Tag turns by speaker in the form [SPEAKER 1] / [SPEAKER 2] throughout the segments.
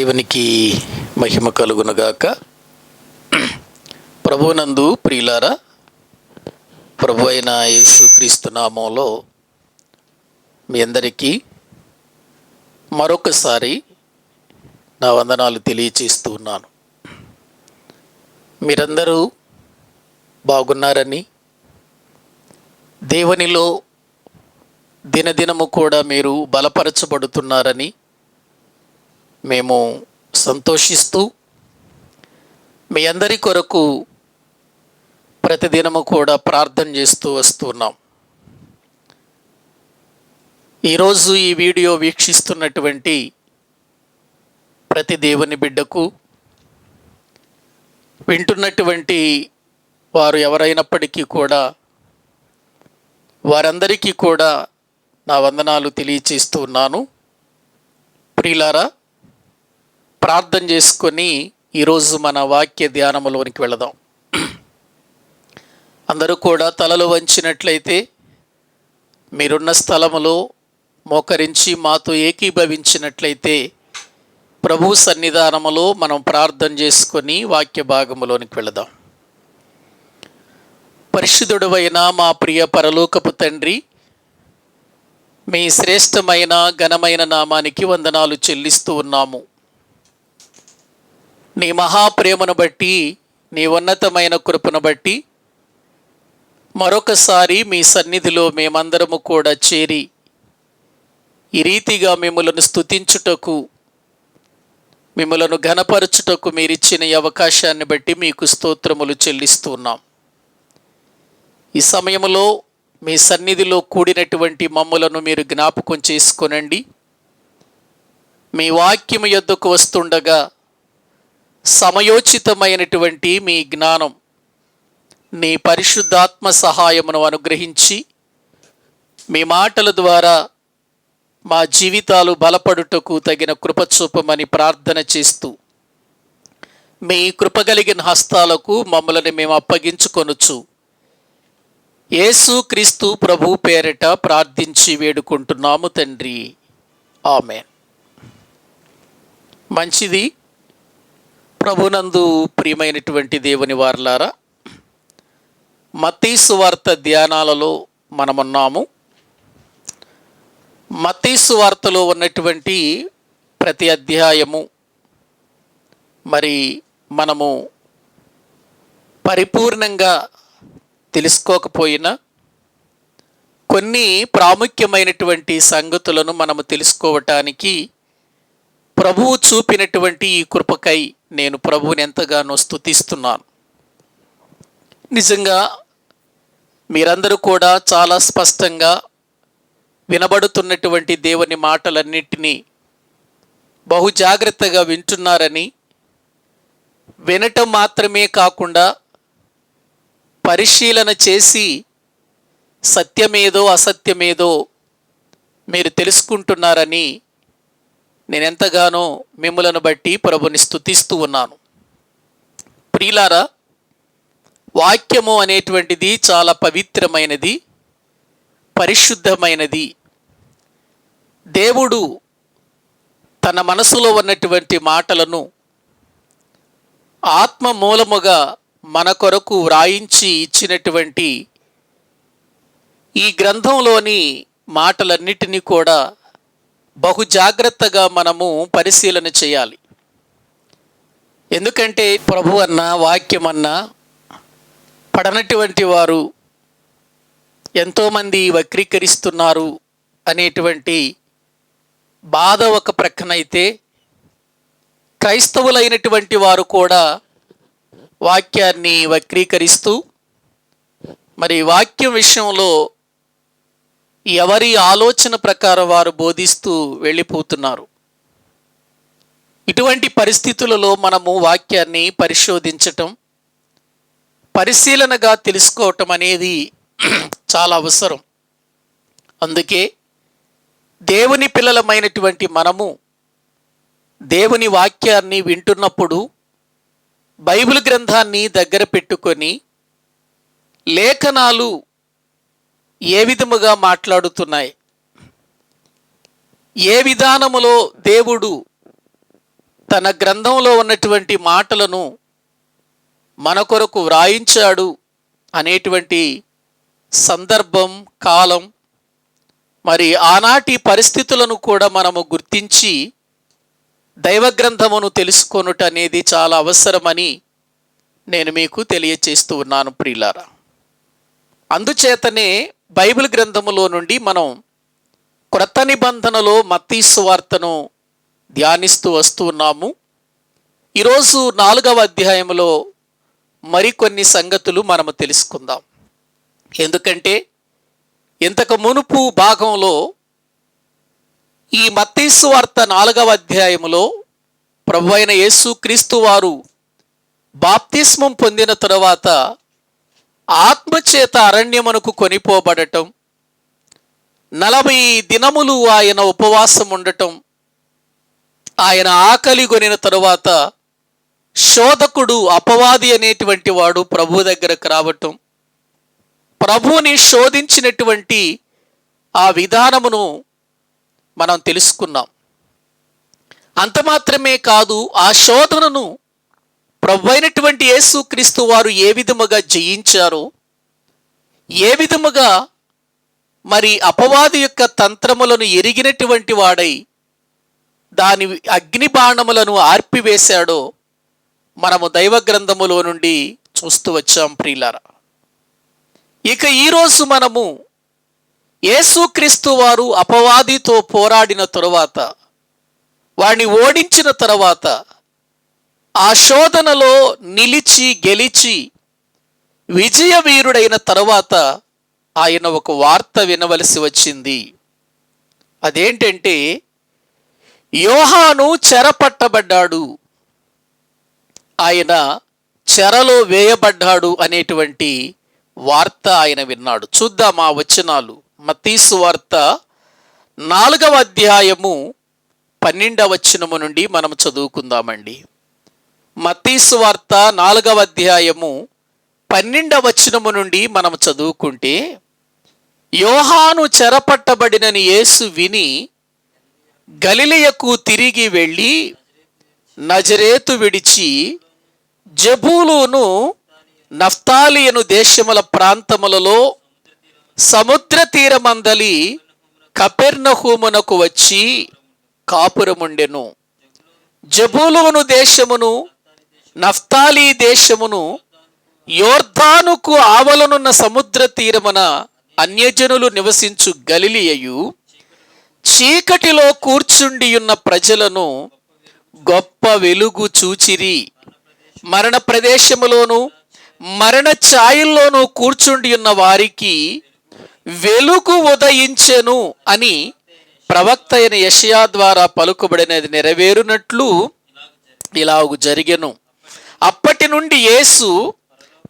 [SPEAKER 1] దేవునికి మహిమ కలుగునుగాక. ప్రభువునందు ప్రియులారా, ప్రభు అయిన యేసుక్రీస్తు నామంలో మీ అందరికీ మరొకసారి నా వందనాలు తెలియచేస్తూ ఉన్నాను. మీరందరూ బాగున్నారని, దేవునిలో దినదినము కూడా మీరు బలపరచబడుతున్నారని మేము సంతోషిస్తూ మీ అందరి కొరకు ప్రతిదినము కూడా ప్రార్థన చేస్తూ వస్తున్నాం. ఈరోజు ఈ వీడియో వీక్షిస్తున్నటువంటి ప్రతి దేవుని బిడ్డకు, వింటున్నటువంటి వారు ఎవరైనప్పటికీ కూడా వారందరికీ కూడా నా వందనాలు తెలియచేస్తూ ఉన్నాను. ప్రియులారా, ప్రార్థన చేసుకొని ఈరోజు మన వాక్య ధ్యానములోనికి వెళదాం. అందరూ కూడా తలలు వంచినట్లయితే మీరున్న స్థలములో మోకరించి మాతో ఏకీభవించినట్లయితే ప్రభు సన్నిధానములో మనం ప్రార్థన చేసుకొని వాక్య భాగములోనికి వెళదాం. పరిశుద్ధుడైన మా ప్రియ పరలోకపు తండ్రి, మీ శ్రేష్టమైన ఘనమైన నామానికి వందనాలు చెల్లిస్తూ ఉన్నాము. నీ మహాప్రేమను బట్టి, నీ ఉన్నతమైన కృపను బట్టి మరొకసారి మీ సన్నిధిలో మేమందరము కూడా చేరి ఈ రీతిగా మిమ్మలను స్తుతించుటకు, మిమ్మలను ఘనపరచుటకు మీరిచ్చిన ఈ అవకాశాన్ని బట్టి మీకు స్తోత్రములు చెల్లిస్తున్నాం. ఈ సమయంలో మీ సన్నిధిలో కూడినటువంటి మమ్ములను మీరు జ్ఞాపకం చేసుకొనండి. మీ వాక్యము యొద్దకు వస్తుండగా సమయోచితమైనటువంటి మీ జ్ఞానం, నీ పరిశుద్ధాత్మ సహాయమును అనుగ్రహించి మీ మాటల ద్వారా మా జీవితాలు బలపడుటకు తగిన కృప చూపమని ప్రార్థన చేస్తూ మీ కృపగలిగిన హస్తాలకు మమ్మల్ని మేము అప్పగించుకొనుచు యేసుక్రీస్తు ప్రభు పేరిట ప్రార్థించి వేడుకుంటున్నాము తండ్రి, ఆమేన్. మంచిది. ప్రభునందు ప్రియమైనటువంటి దేవుని వారలారా, మత్తయి సువార్త ధ్యానాలలో మనమున్నాము. మత్తయి సువార్తలో ఉన్నటువంటి ప్రతి అధ్యాయము మరి మనము పరిపూర్ణంగా తెలుసుకోకపోయినా కొన్ని ప్రాముఖ్యమైనటువంటి సంగతులను మనము తెలుసుకోవటానికి ప్రభువు చూపినటువంటి ఈ కృపకై నేను ప్రభువుని ఎంతగానో స్తుతిస్తున్నాను. నిజంగా మీరందరూ కూడా చాలా స్పష్టంగా వినబడుతున్నటువంటి దేవుని మాటలన్నింటినీ బహు జాగ్రత్తగా వింటున్నారని, వినటం మాత్రమే కాకుండా పరిశీలన చేసి సత్యమేదో అసత్యమేదో మీరు తెలుసుకుంటున్నారని నేనెంతగానో మిమ్ములను బట్టి ప్రభుని స్తుతిస్తూ ఉన్నాను. ప్రియులారా, వాక్యము అనేటువంటిది చాలా పవిత్రమైనది, పరిశుద్ధమైనది. దేవుడు తన మనసులో ఉన్నటువంటి మాటలను ఆత్మ మూలముగా మన కొరకు వ్రాయించి ఇచ్చినటువంటి ఈ గ్రంథంలోని మాటలన్నిటినీ కూడా బహు జాగ్రత్తగా మనము పరిశీలన చేయాలి. ఎందుకంటే ప్రభు అన్న వాక్యమన్నా పడనటువంటి వారు ఎంతోమంది వక్రీకరిస్తున్నారు అనేటువంటి బాధ ఒక ప్రక్కనైతే, క్రైస్తవులైనటువంటి వారు కూడా వాక్యాన్ని వక్రీకరిస్తూ మరి వాక్యం విషయంలో ఎవరి ఆలోచన ప్రకారం వారు బోధిస్తూ వెళ్ళిపోతున్నారు. ఇటువంటి పరిస్థితులలో మనము వాక్యాన్ని పరిశోధించటం, పరిశీలనగా తెలుసుకోవటం అనేది చాలా అవసరం. అందుకే దేవుని పిల్లలమైనటువంటి మనము దేవుని వాక్యాన్ని వింటున్నప్పుడు బైబిల్ గ్రంథాన్ని దగ్గర పెట్టుకొని లేఖనాలు ఏ విధముగా మాట్లాడుతున్నాయి, ఏ విధానములో దేవుడు తన గ్రంథంలో ఉన్నటువంటి మాటలను మన కొరకు వ్రాయించాడు అనేటువంటి సందర్భం, కాలం, మరి ఆనాటి పరిస్థితులను కూడా మనము గుర్తించి దైవ గ్రంథమును తెలుసుకొనుట అనేది చాలా అవసరమని నేను మీకు తెలియచేస్తూ ఉన్నాను ప్రియులారా. అందుచేతనే బైబిల్ గ్రంథములో నుండి మనం క్రొత్త నిబంధనలో మత్తయి సువార్తను ధ్యానిస్తూ వస్తూ ఉన్నాము. ఈరోజు 4వ అధ్యాయంలో మరికొన్ని సంగతులు మనము తెలుసుకుందాం. ఎందుకంటే ఇంతకు మునుపు భాగంలో ఈ మత్తయి సువార్త 4వ అధ్యాయములో ప్రభువైన యేసుక్రీస్తు వారు బాప్తిస్మం పొందిన తరువాత ఆత్మచేత అరణ్యమునకు కొనిపోబడటం, 40 దినములు ఆయన ఉపవాసం ఉండటం, ఆయన ఆకలి కొనిన తరువాత శోధకుడు అపవాది అనేటువంటి వాడు ప్రభు దగ్గరకు రావటం, ప్రభువుని శోధించినటువంటి ఆ విధానమును మనం తెలుసుకున్నాం. అంత మాత్రమే కాదు, ఆ శోధనను ప్రభు అయినటువంటి యేసుక్రీస్తు వారు ఏ విధముగా జయించారో, ఏ విధముగా మరి అపవాది యొక్క తంత్రములను ఎరిగినటువంటి వాడై దాని అగ్ని బాణములను ఆర్పివేశాడో మనము దైవ గ్రంథములో నుండి చూస్తూ వచ్చాం ప్రియులారా. ఇక ఈరోజు మనము యేసుక్రీస్తు వారు అపవాదితో పోరాడిన తరువాత, వాడిని ఓడించిన తరువాత, ఆ శోధనలో నిలిచి గెలిచి విజయ వీరుడైన తరువాత ఆయన ఒక వార్త వినవలసి వచ్చింది. అదేంటంటే యోహాను చెరపట్టబడ్డాడు, ఆయన చెరలో వేయబడ్డాడు అనేటువంటి వార్త ఆయన విన్నాడు. చూద్దాం ఆ వచనాలు. మత్తయి సువార్త 4వ అధ్యాయము 12వ వచనము నుండి మనం చదువుకుందామండి. మత్తయి సువార్త 4వ అధ్యాయము 12వ వచనము నుండి మనం చదువుకుంటే, యోహాను చెరపట్టబడినని యేసు విని గలిలయకు తిరిగి వెళ్ళి నజరేతు విడిచి జెబూలూను నఫ్తాలియను దేశముల ప్రాంతములలో సముద్ర తీరమందలి కపెర్నహూమునకు వచ్చి కాపురముండెను. జెబూలూను దేశమును నఫ్తాలి దేశమును యోర్దానుకు ఆవలనున్న సముద్ర తీరమున అన్యజనులు నివసించు గలిలయయు చీకటిలో కూర్చుండియున్న ప్రజలను గొప్ప వెలుగు చూచిరి. మరణ ప్రదేశములోను మరణ ఛాయల్లోనూ కూర్చుండి ఉన్న వారికి వెలుగు ఉదయించెను అని ప్రవక్త అయిన యెషయా ద్వారా పలుకబడినది నెరవేరునట్లు ఇలాగు జరిగెను. అప్పటి నుండి యేసు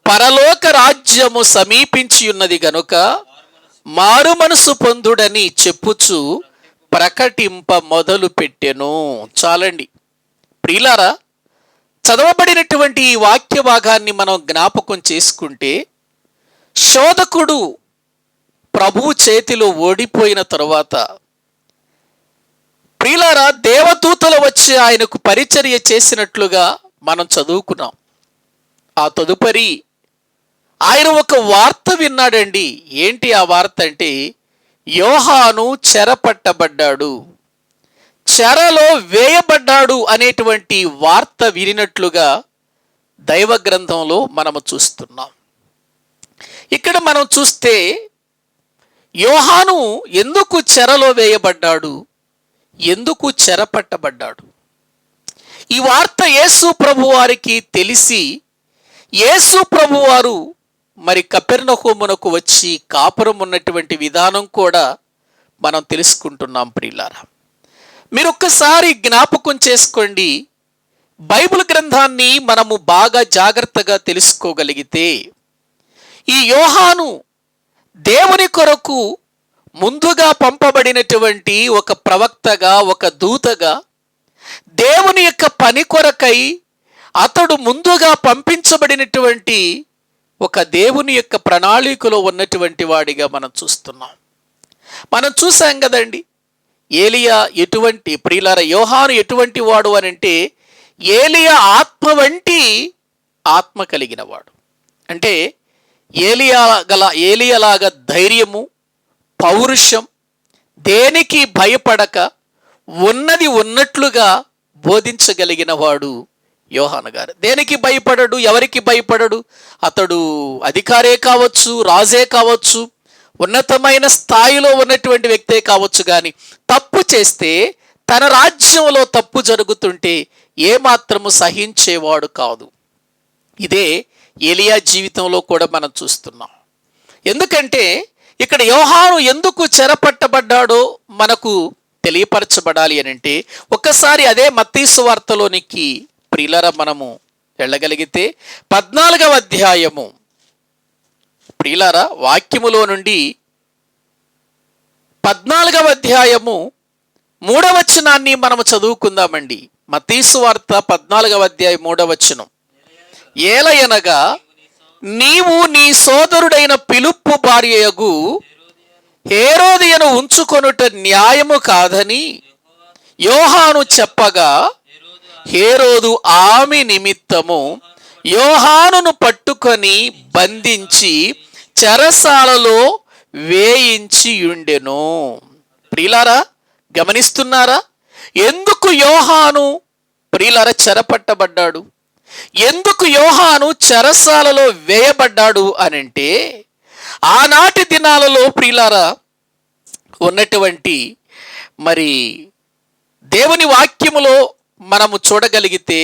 [SPEAKER 1] పరలోక రాజ్యము సమీపించి ఉన్నది గనుక మారు మనసు పొందుడని చెప్పుచు ప్రకటింప మొదలు పెట్టెను. చాలండి ప్రియులారా, చదవబడినటువంటి ఈ వాక్య భాగాన్ని మనం జ్ఞాపకం చేసుకుంటే, శోధకుడు ప్రభువు చేతిలో ఓడిపోయిన తరువాత ప్రియులారా దేవదూతలు వచ్చి ఆయనకు పరిచర్య చేసినట్లుగా మనం చదువుకున్నాం. ఆ తదుపరి ఆయన ఒక వార్త విన్నాడండి. ఏంటి ఆ వార్త అంటే, యోహాను చెరపట్టబడ్డాడు, చెరలో వేయబడ్డాడు అనేటువంటి వార్త వినినట్లుగా దైవ గ్రంథంలో మనము చూస్తున్నాం. ఇక్కడ మనం చూస్తే యోహాను ఎందుకు చెరలో వేయబడ్డాడు, ఎందుకు చెరపట్టబడ్డాడు? ఈ వార్త యేసు ప్రభు వారికి తెలిసి యేసు ప్రభు వారు మరి కపెర్నహూమునకు వచ్చి కాపురం ఉన్నటువంటి విధానం కూడా మనం తెలుసుకుంటున్నాం ప్రియులారా. మీరు ఒక్కసారి జ్ఞాపకం చేసుకోండి, బైబిల్ గ్రంథాన్ని మనము బాగా జాగ్రత్తగా తెలుసుకోగలిగితే, ఈ యోహాను దేవుని కొరకు ముందుగా పంపబడినటువంటి ఒక ప్రవక్తగా, ఒక దూతగా, దేవుని యొక్క పని కొరకై అతడు ముందుగా పంపించబడినటువంటి ఒక దేవుని యొక్క ప్రణాళికలో ఉన్నటువంటి వాడిగా మనం చూస్తున్నాం. మనం చూసాం కదండి, ఏలియా ఎటువంటి ప్రియులారా యోహాను ఎటువంటి వాడు అని అంటే, ఏలియా ఆత్మ వంటి ఆత్మ కలిగినవాడు. అంటే ఏలియాలాగా ధైర్యము, పౌరుషం, దేనికి భయపడక ఉన్నది ఉన్నట్లుగా బోధించగలిగిన వాడు యోహాను గారు. దేనికి భయపడడు, ఎవరికి భయపడడు. అతడు అధికారే కావచ్చు, రాజే కావచ్చు, ఉన్నతమైన స్థాయిలో ఉన్నటువంటి వ్యక్తే కావచ్చు, కానీ తప్పు చేస్తే, తన రాజ్యంలో తప్పు జరుగుతుంటే ఏమాత్రము సహించేవాడు కాదు. ఇదే ఏలియా జీవితంలో కూడా మనం చూస్తున్నాం. ఎందుకంటే ఇక్కడ యోహాను ఎందుకు చెరపట్టబడ్డాడో మనకు తెలియపరచబడాలి అని అంటే, ఒక్కసారి అదే మత్తయి సువార్తలోనికి ప్రియులారా మనము వెళ్ళగలిగితే 14వ అధ్యాయము, ప్రియులారా వాక్యములో నుండి 14వ అధ్యాయము 3వ వచనాన్ని మనము చదువుకుందామండి. మత్తయి సువార్త 14వ అధ్యాయం 3వ వచనం. ఏలయనగా నీవు నీ సోదరుడైన ఫిలిప్పు భార్యయగు హేరోదియను ఉంచుకొనుట న్యాయము కాదని యోహాను చెప్పగా, హేరోదు ఆమె నిమిత్తము యోహానును పట్టుకొని బంధించి చెరసాలలో వేయించి ఉండెను. ప్రియులారా గమనిస్తున్నారా? ఎందుకు యోహాను ప్రియులారా చెరపట్టబడ్డాడు? ఎందుకు యోహాను చెరసాలలో వేయబడ్డాడు అనంటే, ఆనాటి దినాలలో ప్రియులారా ఉన్నటువంటి మరి దేవుని వాక్యములో మనము చూడగలిగితే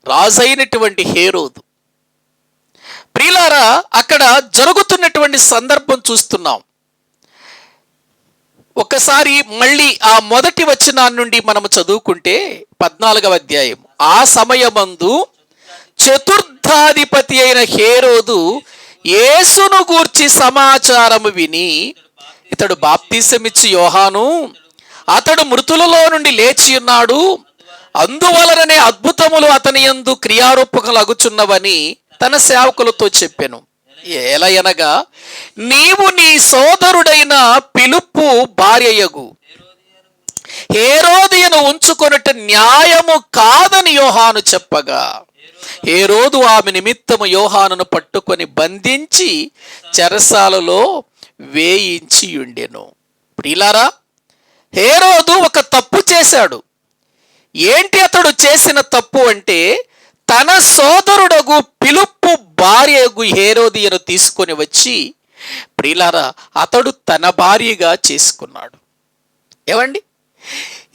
[SPEAKER 1] రాజైనటువంటి హేరోదు, ప్రియులారా అక్కడ జరుగుతున్నటువంటి సందర్భం చూస్తున్నాం. ఒక్కసారి మళ్ళీ ఆ మొదటి వచనాన్ని నుండి మనము చదువుకుంటే 14వ అధ్యాయం. ఆ సమయమందు చతుర్థాధిపతి అయిన హేరోదు యేసును గూర్చి సమాచారము విని, ఇతడు బాప్తిసమిచ్చి యోహాను, అతడు మృతులలో నుండి లేచి ఉన్నాడు, అందువలననే అద్భుతములు అతని యందు క్రియారూపకలగుచున్నవని తన సేవకులతో చెప్పెను. ఏలయనగా నీవు నీ సోదరుడైన ఫిలిప్పు భార్యయగు హేరోదియను ఉంచుకొనుట న్యాయము కాదని యోహాను చెప్పగా, హేరోదు ఆమె నిమిత్తము యోహానును పట్టుకొని బంధించి చెరసాలలో వేయించి ఉండెను. ప్రియులారా హేరోదు ఒక తప్పు చేశాడు. ఏంటి అతడు చేసిన తప్పు అంటే, తన సోదరుడగు ఫిలిప్పు భార్యగు హేరోదియను తీసుకొని వచ్చి ప్రియులారా అతడు తన భార్యగా చేసుకున్నాడు. ఏమండి,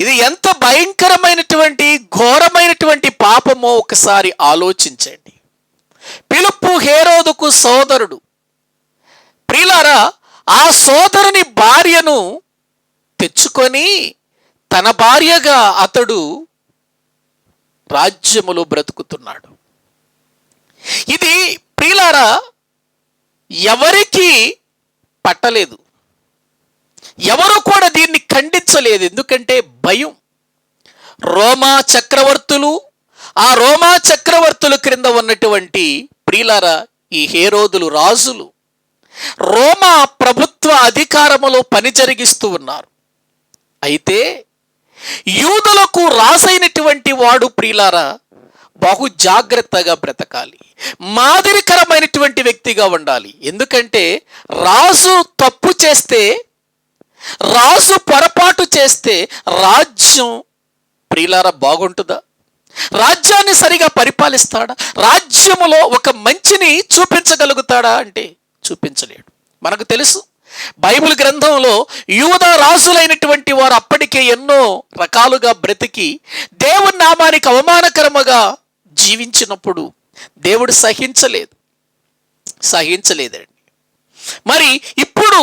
[SPEAKER 1] ఇది ఎంత భయంకరమైనటువంటి ఘోరమైనటువంటి పాపమో ఒకసారి ఆలోచించండి. ఫిలిప్పు హేరోదుకు సోదరుడు. ప్రియులారా ఆ సోదరుని భార్యను తెచ్చుకొని తన భార్యగా అతడు రాజ్యములో బ్రతుకుతున్నాడు. ఇది ప్రియులారా ఎవరికి పట్టలేదు, ఎవరు కూడా దీన్ని ఖండించలేదు. ఎందుకంటే భయం. రోమా చక్రవర్తులు, ఆ రోమా చక్రవర్తుల క్రింద ఉన్నటువంటి ప్రియులారా ఈ హేరోదులు రాజులు రోమా ప్రభుత్వ అధికారములో పని జరిగిస్తూ ఉన్నారు. అయితే యూదులకు రాజైనటువంటి వాడు ప్రియులారా బహు జాగ్రత్తగా బ్రతకాలి, మాదిరికరమైనటువంటి వ్యక్తిగా ఉండాలి. ఎందుకంటే రాజు తప్పు చేస్తే, రాజు పొరపాటు చేస్తే రాజ్యం ప్రియులారా బాగుంటుందా? రాజ్యాన్ని సరిగా పరిపాలిస్తాడా? రాజ్యములో ఒక మంచిని చూపించగలుగుతాడా అంటే చూపించలేడు. మనకు తెలుసు బైబిల్ గ్రంథంలో యూదా రాజులైనటువంటి వారు అప్పటికే ఎన్నో రకాలుగా బ్రతికి దేవుని నామానికి అవమానకరముగా జీవించినప్పుడు దేవుడు సహించలేదండి. మరి ఇప్పుడు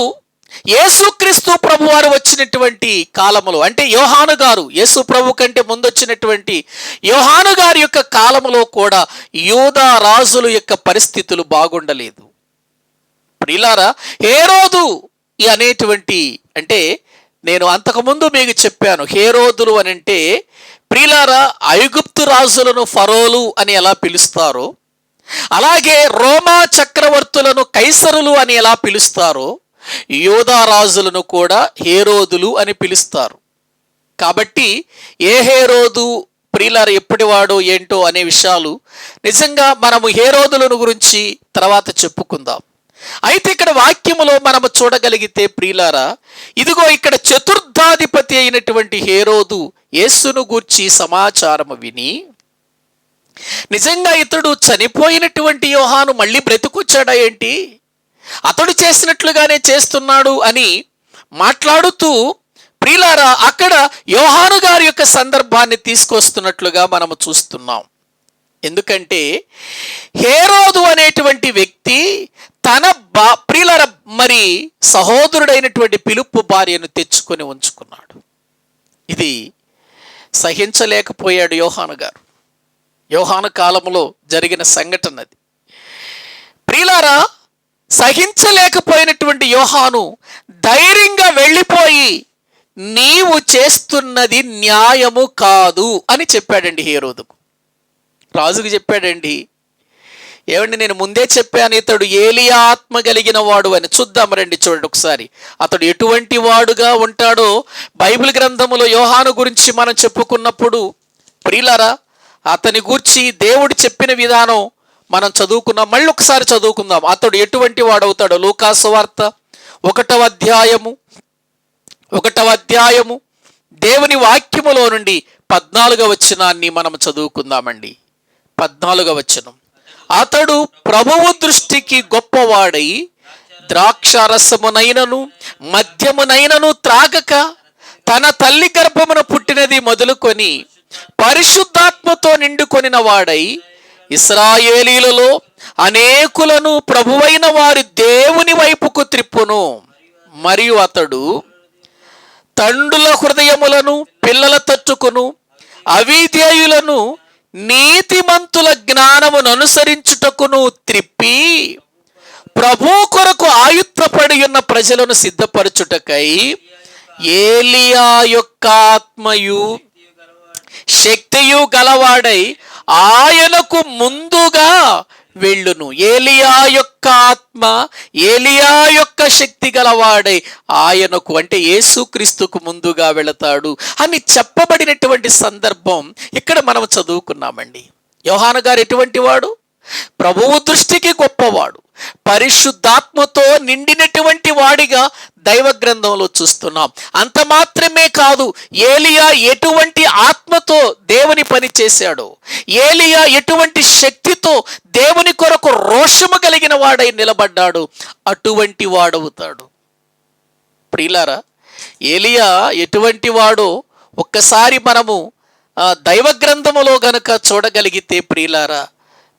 [SPEAKER 1] యేసుక్రీస్తు ప్రభువారు వచ్చినటువంటి కాలములో, అంటే యోహాను గారు యేసు ప్రభు కంటే ముందు వచ్చినటువంటి యోహాను గారి యొక్క కాలములో కూడా యూదా రాజుల యొక్క పరిస్థితులు బాగుండలేదు. ప్రియులారా హేరోదు అనేటువంటి, అంటే నేను అంతకుముందు మీకు చెప్పాను, హేరోదులు అని అంటే ప్రియులారా ఐగుప్తు రాజులను ఫరోలు అని ఎలా పిలుస్తారో, అలాగే రోమా చక్రవర్తులను కైసరులు అని ఎలా పిలుస్తారో, యూదా రాజులను కూడా హేరోదులు అని పిలుస్తారు. కాబట్టి ఏ హేరోదు ప్రియులారా ఎప్పటివాడో ఏంటో అనే విషయాలు నిజంగా మనము హేరోదులను గురించి తర్వాత చెప్పుకుందాం. అయితే ఇక్కడ వాక్యములో మనము చూడగలిగితే ప్రియులారా, ఇదిగో ఇక్కడ చతుర్థాధిపతి అయినటువంటి హేరోదు యేసును గూర్చి సమాచారము విని, నిజంగా ఇతడు చనిపోయినటువంటి యోహాను మళ్ళీ బ్రతికొచ్చాడా ఏంటి, అతడు చేసినట్లుగానే చేస్తున్నాడు అని మాట్లాడుతూ ప్రియులారా అక్కడ యోహాను గారి యొక్క సందర్భాన్ని తీసుకొస్తున్నట్లుగా మనము చూస్తున్నాం. ఎందుకంటే హేరోదు అనేటువంటి వ్యక్తి తన ప్రియులారా మరి సహోదరుడైనటువంటి ఫిలిప్పు భార్యను తెచ్చుకొని ఉంచుకున్నాడు. ఇది సహించలేకపోయాడు యోహాను గారు. యోహాను కాలంలో జరిగిన సంఘటన అది. ప్రియులారా సహించలేకపోయినటువంటి యోహాను ధైర్యంగా వెళ్ళిపోయి నీవు చేస్తున్నది న్యాయము కాదు అని చెప్పాడండి హేరోదుకు. రాజుకు చెప్పాడండి. ఏమండి, నేను ముందే చెప్పాను ఇతడు ఏలియా ఆత్మ కలిగిన వాడు అని. చూద్దాం రండి, చూడండి ఒకసారి అతడు ఎటువంటి వాడుగా ఉంటాడో బైబిల్ గ్రంథములో యోహాను గురించి మనం చెప్పుకున్నప్పుడు ప్రియులారా అతని గూర్చి దేవుడు చెప్పిన విధానం మనం చదువుకున్నాం. మళ్ళీ ఒకసారి చదువుకుందాం. అతడు ఎటువంటి వాడవుతాడో లూకాసు వార్త 1వ అధ్యాయము దేవుని వాక్యములో నుండి 14వ వచనాన్ని మనం చదువుకుందామండి. 14వ వచనం. అతడు ప్రభువు దృష్టికి గొప్పవాడై ద్రాక్షారసమునైనను మద్యమునైనను త్రాగక తన తల్లి గర్భమున పుట్టినది మొదలుకొని పరిశుద్ధాత్మతో నిండుకొనిన వాడై ఇశ్రాయేలీలలో అనేకులను ప్రభువైన వారి దేవుని వైపుకు త్రిప్పును. మరియు అతడు తండ్రుల హృదయములను పిల్లల తట్టుకును అవిధేయులను నీతిమంతుల జ్ఞానమును అనుసరించుటకును త్రిప్పి ప్రభు కొరకు ఆయుత్రపడి ఉన్న ప్రజలను సిద్ధపరచుటకై ఏలియా యొక్క ఆత్మయు శక్తియు గలవాడై ఆయనకు ముందుగా వెళ్ళును. ఏలియా యొక్క ఆత్మ, ఏలియా యొక్క శక్తి గలవాడై ఆయనకు అంటే యేసుక్రీస్తుకు ముందుగా వెళతాడు అని చెప్పబడినటువంటి సందర్భం ఇక్కడ మనం చదువుకున్నామండి. యోహాను గారు ఎటువంటి వాడు? ప్రభువు దృష్టికి గొప్పవాడు, పరిశుద్ధాత్మతో నిండినటువంటి వాడిగా దైవ గ్రంథంలో చూస్తున్నాం. అంత మాత్రమే కాదు, ఏలియా ఎటువంటి ఆత్మతో దేవుని పని చేశాడో, ఏలియా ఎటువంటి శక్తితో దేవుని కొరకు రోషము కలిగిన వాడై నిలబడ్డాడు, అటువంటి వాడవుతాడు. ప్రియులారా ఏలియా ఎటువంటి వాడో ఒక్కసారి మనము దైవ గ్రంథములో గనుక చూడగలిగితే ప్రియులారా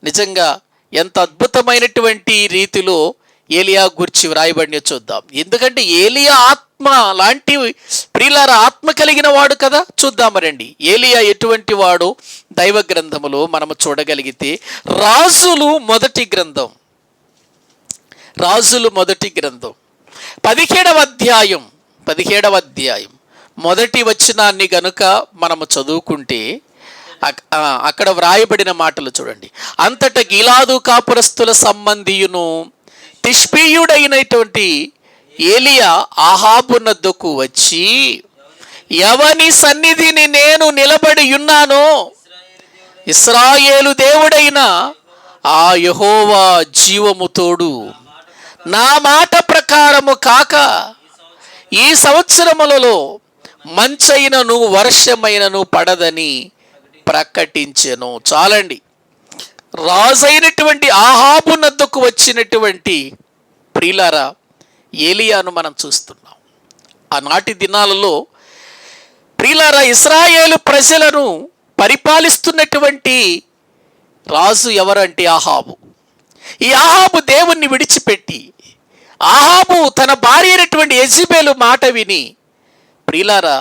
[SPEAKER 1] నిజంగా ఎంత అద్భుతమైనటువంటి రీతిలో ఏలియా గురించి వ్రాయబడిన చూద్దాం. ఎందుకంటే ఏలియా ఆత్మ లాంటి ప్రియులారా ఆత్మ కలిగిన వాడు కదా. చూద్దాం రండి ఏలియా ఎటువంటి వాడు దైవ గ్రంథములో మనము చూడగలిగితే రాజులు మొదటి గ్రంథం 17వ అధ్యాయం మొదటి వచనాన్ని గనుక మనము చదువుకుంటే అక్కడ వ్రాయబడిన మాటలు చూడండి. అంతట గిలాదు కాపురస్తుల సంబంధియును తిష్బీయుడైనటువంటి ఏలియా అహాబు నద్దకు వచ్చి, ఎవని సన్నిధిని నేను నిలబడి ఉన్నానో ఇశ్రాయేలు దేవుడైన ఆ యెహోవా జీవము తోడు, నా మాట ప్రకారము కాక ఈ సంవత్సరములలో మంచైనను వర్షమైనను పడదని ప్రకటించెను. చాలండి, రాజైనటువంటి అహాబు నద్దకు వచ్చినటువంటి ప్రియులారా ఏలియాను మనం చూస్తున్నాం. ఆనాటి దినాలలో ప్రియులారా ఇశ్రాయేలు ప్రజలను పరిపాలిస్తున్నటువంటి రాజు ఎవరంటే అహాబు. ఈ అహాబు దేవుణ్ణి విడిచిపెట్టి అహాబు తన భార్య అయినటువంటి యెజెబెలు మాట విని ప్రియులారా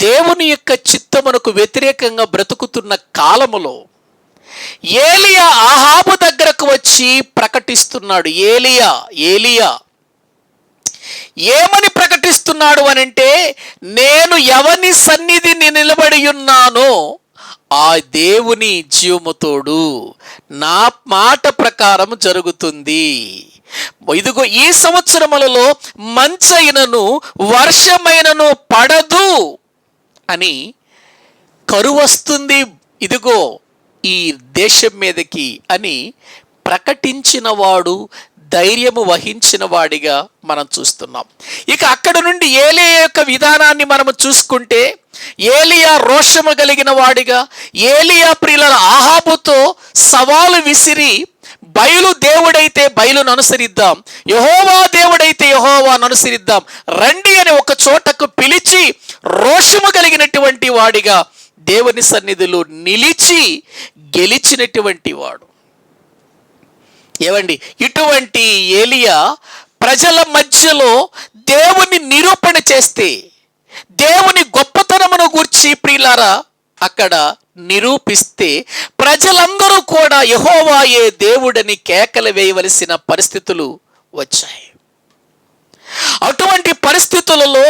[SPEAKER 1] దేవుని యొక్క చిత్తమునకు వ్యతిరేకంగా బ్రతుకుతున్న కాలములో ఏలియా అహాబు దగ్గరకు వచ్చి ప్రకటిస్తున్నాడు. ఏలియా ఏమని ప్రకటిస్తున్నాడు అనంటే, నేను ఎవని సన్నిధిని నిలబడి ఉన్నానో ఆ దేవుని జీవముతోడు, నా మాట ప్రకారం జరుగుతుంది. ఇదిగో ఈ సంవత్సరములలో మంచైనను వర్షమైనను పడదు అని, కరువు వస్తుంది, ఇదిగో ఈ దేశం మీదకి అని ప్రకటించిన వాడు, ధైర్యము వహించిన వాడిగా మనం చూస్తున్నాం. ఇక అక్కడ నుండి ఏలియా యొక్క విధానాన్ని మనము చూసుకుంటే, ఏలియా రోషము కలిగిన వాడిగా, ఏలియా ప్రియుల ఆహాబుతో సవాలు విసిరి, బయలు దేవుడైతే బయలును అనుసరిద్దాం, యెహోవా దేవుడైతే యెహోవాను అనుసరిద్దాం రండి అని ఒక చోటకు పిలిచి రోషము కలిగినటువంటి వాడిగా దేవుని సన్నిధిలో నిలిచి గెలిచినటువంటి వాడు. ఏవండి, ఇటువంటి ఏలియా ప్రజల మధ్యలో దేవుని నిరూపణ చేస్తే, దేవుని గొప్పతనమును గూర్చి ప్రియులారా అక్కడ నిరూపిస్తే, ప్రజలందరూ కూడా యెహోవాయే దేవుడని కేకలు వేయవలసిన పరిస్థితులు వచ్చాయి. అటువంటి పరిస్థితులలో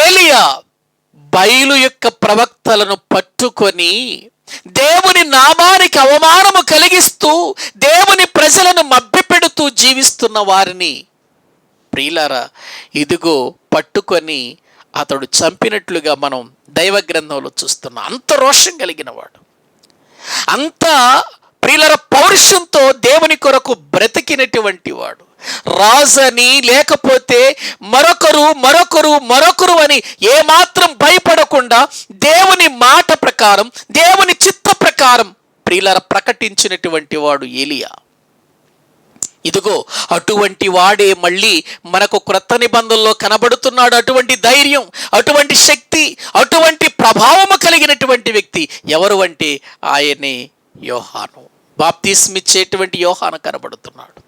[SPEAKER 1] ఏలియా బయలు యొక్క ప్రవక్తలను పట్టుకొని దేవుని నామానికి అవమానము కలిగిస్తూ, దేవుని ప్రజలను మభ్యపెడుతూ జీవిస్తున్న వారిని ప్రియులారా ఇదిగో పట్టుకొని అతడు చంపినట్లుగా మనం దైవ గ్రంథంలో చూస్తున్నాం. అంత రోషం కలిగిన వాడు, అంత ప్రియులారా పౌరుషంతో దేవుని కొరకు బ్రతికినటువంటి వాడు. రాజని లేకపోతే మరొకరు మరొకరు మరొకరు అని ఏమాత్రం భయపడకుండా దేవుని మాట ప్రకారం, దేవుని చిత్త ప్రకారం ప్రియులారా ప్రకటించినటువంటి వాడు ఏలియా. ఇదిగో అటువంటి వాడే మళ్ళీ మనకు క్రొత్త నిబంధనలో కనబడుతున్నాడు. అటువంటి ధైర్యం, అటువంటి శక్తి, అటువంటి ప్రభావము కలిగినటువంటి వ్యక్తి ఎవరు అంటే ఆయనే యోహాను. బాప్తిస్మిచ్చేటువంటి యోహాను కనబడుతున్నాడు.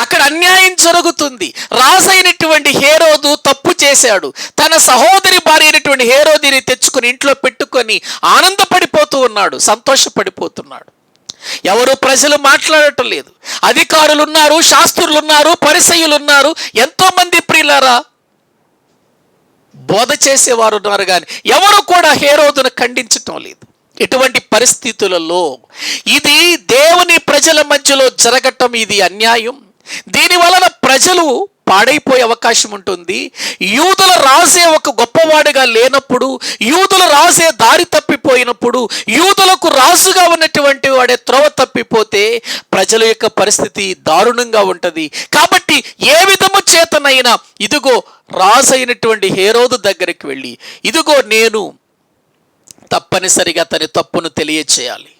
[SPEAKER 1] అక్కడ అన్యాయం జరుగుతుంది. రాజైనటువంటి హేరోదు తప్పు చేశాడు. తన సహోదరి భార్య అయినటువంటి హేరోదిని తెచ్చుకొని ఇంట్లో పెట్టుకొని ఆనందపడిపోతూ ఉన్నాడు, సంతోషపడిపోతున్నాడు. ఎవరు ప్రజలు మాట్లాడటం లేదు. అధికారులు ఉన్నారు, శాస్త్రులు ఉన్నారు, పరిసయ్యులు ఉన్నారు, ఎంతో మంది ప్రియులారా బోధ చేసేవారు ఉన్నారు, కానీ ఎవరు కూడా హేరోదును ఖండించటం లేదు. ఎటువంటి పరిస్థితులలో ఇది దేవుని ప్రజల మధ్యలో జరగటం ఇది అన్యాయం. దీని వలన ప్రజలు పాడైపోయే అవకాశం ఉంటుంది. యూదుల రాజే ఒక గొప్పవాడిగా లేనప్పుడు, యూదుల రాజే దారి తప్పిపోయినప్పుడు, యూదులకు రాజుగా ఉన్నటువంటి వాడే త్రోవ తప్పిపోతే ప్రజల యొక్క పరిస్థితి దారుణంగా ఉంటుంది. కాబట్టి ఏ విధము చేతనైనా ఇదిగో రాజు అయినటువంటి హేరోదు దగ్గరికి వెళ్ళి, ఇదిగో నేను తప్పనిసరిగా తన తప్పును తెలియచేయాలి,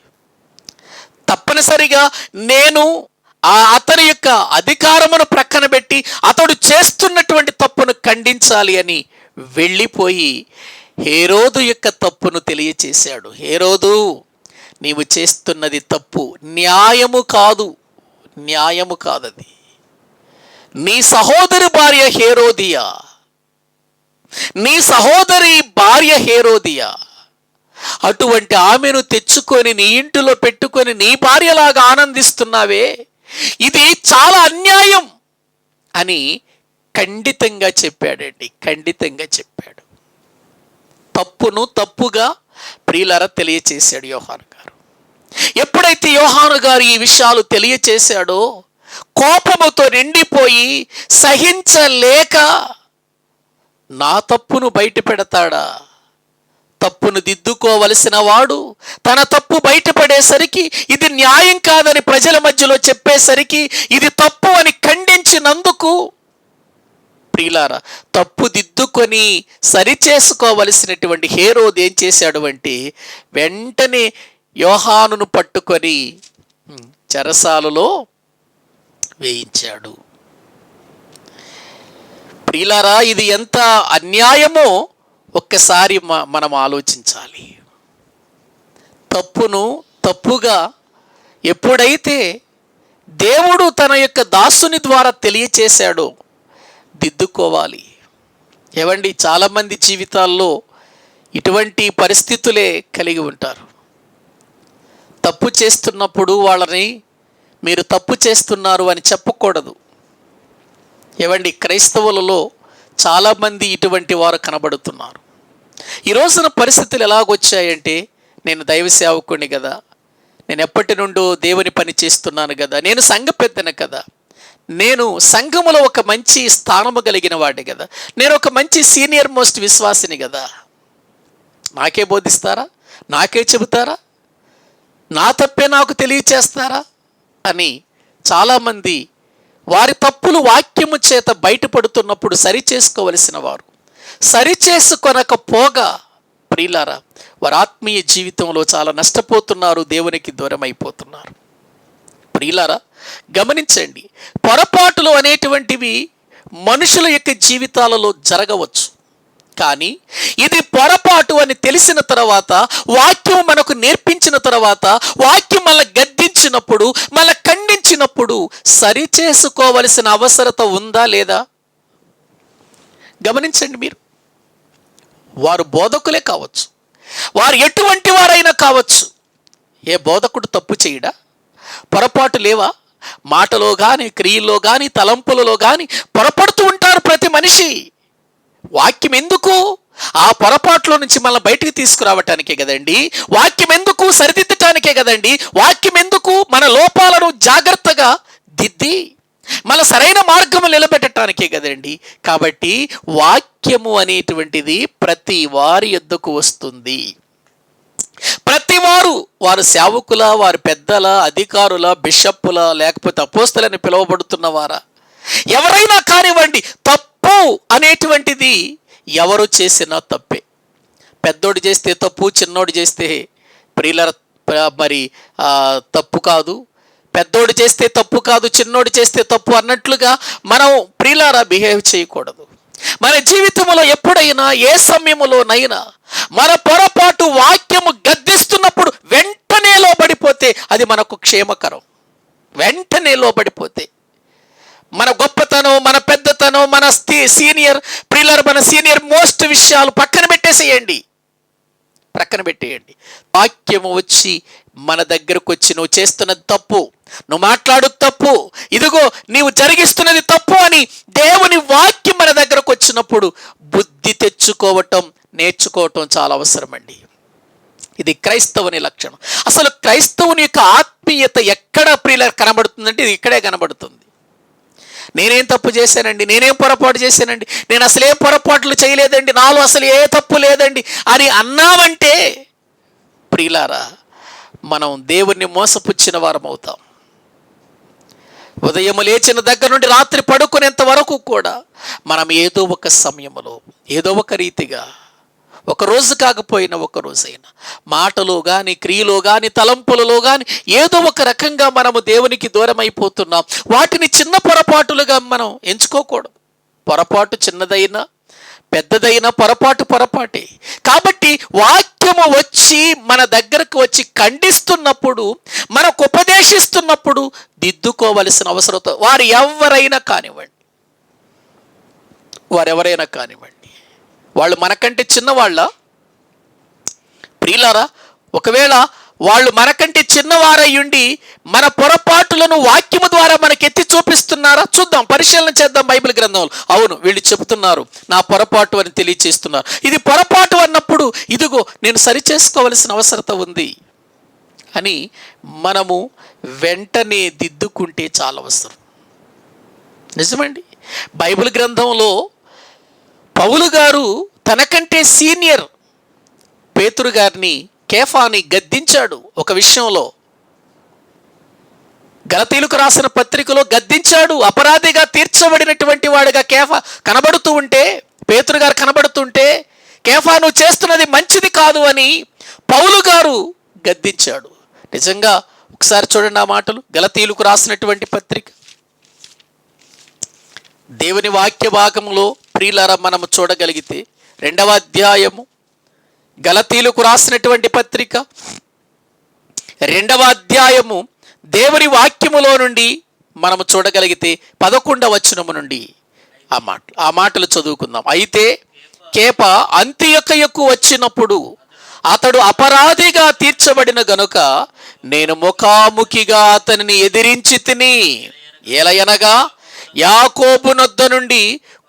[SPEAKER 1] తప్పనిసరిగా నేను అతని యొక్క అధికారమును ప్రక్కన పెట్టి అతడు చేస్తున్నటువంటి తప్పును ఖండించాలి అని వెళ్ళిపోయి హేరోదు యొక్క తప్పును తెలియచేశాడు. హేరోదు, నీవు చేస్తున్నది తప్పు, న్యాయము కాదు, న్యాయము కాదది. నీ సహోదరి భార్య హేరోదియా, నీ సహోదరి భార్య హేరోదియా, అటువంటి ఆమెను తెచ్చుకొని నీ ఇంటిలో పెట్టుకొని నీ భార్యలాగా ఆనందిస్తున్నావే, ఇది చాలా అన్యాయం అని ఖండితంగా చెప్పాడండి. ఖండితంగా చెప్పాడు. తప్పును తప్పుగా ప్రియులారా తెలియచేశాడు యోహాను గారు. ఎప్పుడైతే యోహాను గారు ఈ విషయాలు తెలియచేశాడో కోపముతో నిండిపోయి సహించలేక, నా తప్పును బయట పెడతాడా, తప్పును దిద్దుకోవలసిన వాడు తన తప్పు బయటపడేసరికి, ఇది న్యాయం కాదని ప్రజల మధ్యలో చెప్పేసరికి ఇది తప్పు అని ఖండించినందుకు ప్రియులారా తప్పు దిద్దుకొని సరిచేసుకోవలసినటువంటి హేరోదు ఏం చేశాడు అంటే వెంటనే యోహానును పట్టుకొని చెరసాలలో వేయించాడు. ప్రియులారా ఇది ఎంత అన్యాయమో ఒక్కసారి మనం ఆలోచించాలి. తప్పును తప్పుగా ఎప్పుడైతే దేవుడు తన యొక్క దాసుని ద్వారా తెలియచేశాడో దిద్దుకోవాలి. ఏవండి, చాలామంది జీవితాల్లో ఇటువంటి పరిస్థితులే కలిగి ఉంటారు. తప్పు చేస్తున్నప్పుడు వాళ్ళని మీరు తప్పు చేస్తున్నారు అని చెప్పకూడదు. ఏవండి, క్రైస్తవులలో చాలామంది ఇటువంటి వారు కనబడుతున్నారు. ఈ రోజున పరిస్థితులు ఎలాగొచ్చాయంటే, నేను దైవ సేవకుని కదా, నేను ఎప్పటి నుండో దేవుని పని చేస్తున్నాను కదా, నేను సంఘ పెద్దను కదా, నేను సంఘములో ఒక మంచి స్థానము కలిగిన వాడిని కదా, నేను ఒక మంచి సీనియర్ మోస్ట్ విశ్వాసిని కదా, నాకే బోధిస్తారా, నాకే చెబుతారా? నా తప్పే నాకు తెలియచేస్తారా అని చాలామంది వారి తప్పులు వాక్యము చేత బయటపడుతున్నప్పుడు సరిచేసుకోవలసిన వారు సరిచేసుకొనకపోగా ప్రియులారా వారి ఆత్మీయ జీవితంలో చాలా నష్టపోతున్నారు, దేవునికి దూరం అయిపోతున్నారు. ప్రియులారా గమనించండి, పొరపాటులు అనేటువంటివి మనుషుల యొక్క జీవితాలలో జరగవచ్చు. కానీ ఇది పొరపాటు అని తెలిసిన తర్వాత, వాక్యం మనకు నేర్పించిన తర్వాత, వాక్యం మన గద్దించినప్పుడు, మన ఖండించినప్పుడు సరిచేసుకోవలసిన అవసరత ఉందా లేదా? గమనించండి మీరు. వారు బోధకులే కావచ్చు, వారు ఎటువంటి వారైనా కావచ్చు. ఏ బోధకుడు తప్పు చేయడా? పొరపాటు లేవా? మాటలో కానీ, క్రియల్లో కానీ, తలంపులలో కానీ పొరపడుతూ ఉంటారు ప్రతి మనిషి. వాక్యం ఎందుకు? ఆ పొరపాట్లో నుంచి మనల్ని బయటికి తీసుకురావటానికే కదండి. వాక్యం ఎందుకు? సరిదిద్దటానికే కదండి. వాక్యం ఎందుకు? మన లోపాలను జాగ్రత్తగా దిద్ది మన సరైన మార్గము నిలబెట్టడానికే కదండి. కాబట్టి వాక్యము అనేటువంటిది ప్రతి వారి యొద్దకు వస్తుంది. ప్రతి వారు సేవకుల, వారి పెద్దల, అధికారుల, బిషప్పుల, లేకపోతే అపోస్తలని పిలువబడుతున్న వారా, ఎవరైనా కానివ్వండి, తప్పు అనేటువంటిది ఎవరు చేసినా తప్పే. పెద్దోడు చేస్తే తప్పు, చిన్నోడు చేస్తే ప్రియుల మరి తప్పు కాదు. పెద్దోడు చేస్తే తప్పు కాదు, చిన్నోడు చేస్తే తప్పు అన్నట్లుగా మనం ప్రియులారా బిహేవ్ చేయకూడదు. మన జీవితంలో ఎప్పుడైనా, ఏ సమయంలోనైనా మన పొరపాటు వాక్యము గద్దిస్తున్నప్పుడు వెంటనే లోబడిపోతే అది మనకు క్షేమకరం. వెంటనే లోబడిపోతే మన గొప్పతనం, మన పెద్దతనం, మన సీనియర్ ప్రియులారా, మన సీనియర్ మోస్ట్ విషయాలు పక్కన పెట్టేసేయండి. వాక్యము వచ్చి మన దగ్గరకు వచ్చి నువ్వు చేస్తున్నది తప్పు, నువ్వు మాట్లాడు తప్పు, ఇదిగో నీవు జరిగిస్తున్నది తప్పు అని దేవుని వాక్యం మన దగ్గరకు వచ్చినప్పుడు బుద్ధి తెచ్చుకోవటం, నేర్చుకోవటం చాలా అవసరం అండి. ఇది క్రైస్తవుని లక్షణం. అసలు క్రైస్తవుని యొక్క ఆత్మీయత ఎక్కడ ప్రియుల కనబడుతుందంటే ఇది ఇక్కడే కనబడుతుంది. నేనేం తప్పు చేశానండి, నేనేం పొరపాటు చేశానండి, నేను అసలేం పొరపాట్లు చేయలేదండి, నాలో అసలు ఏ తప్పు లేదండి అని అన్నామంటే ప్రియులారా మనం దేవుణ్ణి మోసపుచ్చిన వారం అవుతాం. ఉదయం లేచిన దగ్గర నుండి రాత్రి పడుకునేంత వరకు కూడా మనం ఏదో ఒక సమయంలో, ఏదో ఒక రీతిగా, ఒక రోజు కాకపోయినా ఒక రోజైనా మాటలో కానీ, క్రియలో కానీ, తలంపులలో కానీ ఏదో ఒక రకంగా మనము దేవునికి దూరం అయిపోతున్నాం. వాటిని చిన్న పొరపాటులుగా మనం ఎంచుకోకూడదు. పొరపాటు చిన్నదైనా పెద్దదైనా పొరపాటే. కాబట్టి వాక్యము వచ్చి మన దగ్గరకు వచ్చి ఖండిస్తున్నప్పుడు, మనకు ఉపదేశిస్తున్నప్పుడు దిద్దుకోవలసిన అవసరం. వారెవరైనా కానివ్వండి, వాళ్ళు మనకంటే చిన్నవాళ్ళ ప్రియులారా, ఒకవేళ వాళ్ళు మనకంటే చిన్నవారయ్యుండి మన పొరపాటులను వాక్యము ద్వారా మనకెత్తి చూపిస్తున్నారా? చూద్దాం, పరిశీలన చేద్దాం బైబిల్ గ్రంథంలో. అవును, వీళ్ళు చెబుతున్నారు నా పొరపాటు అని తెలియచేస్తున్నారు. ఇది పొరపాటు అన్నప్పుడు ఇదిగో నేను సరిచేసుకోవలసిన అవసరత ఉంది అని మనము వెంటనే దిద్దుకుంటే చాలా అవసరం. నిజమండి. బైబిల్ గ్రంథంలో పౌలు గారు తనకంటే సీనియర్ పేతురు గారిని, కేఫాని గద్దించాడు ఒక విషయంలో. గలతీయులకు రాసిన పత్రికలో గద్దించాడు. అపరాధిగా తీర్చబడినటువంటి వాడిగా కేఫా కనబడుతూ ఉంటే, పేతురు గారు కనబడుతుంటే, కేఫా నువ్వు చేస్తున్నది మంచిది కాదు అని పౌలు గారు గద్దించాడు. నిజంగా ఒకసారి చూడండి ఆ మాటలు. గలతీయులకు రాసినటువంటి పత్రిక దేవుని వాక్య భాగంలో ప్రియులారా మనము చూడగలిగితే 2వ అధ్యాయము, గలతీయులకు రాసినటువంటి పత్రిక 2వ అధ్యాయము దేవుని వాక్యములో నుండి మనము చూడగలిగితే 11వ వచనము నుండి ఆ మాటలు చదువుకుందాం. అయితే కేఫా అంతియొక్కకు వచ్చినప్పుడు అతడు అపరాధిగా తీర్చబడిన గనుక నేను ముఖాముఖిగా అతనిని ఎదిరించి తిని, ఏలయనగా యాకోబు నొద్ద నుండి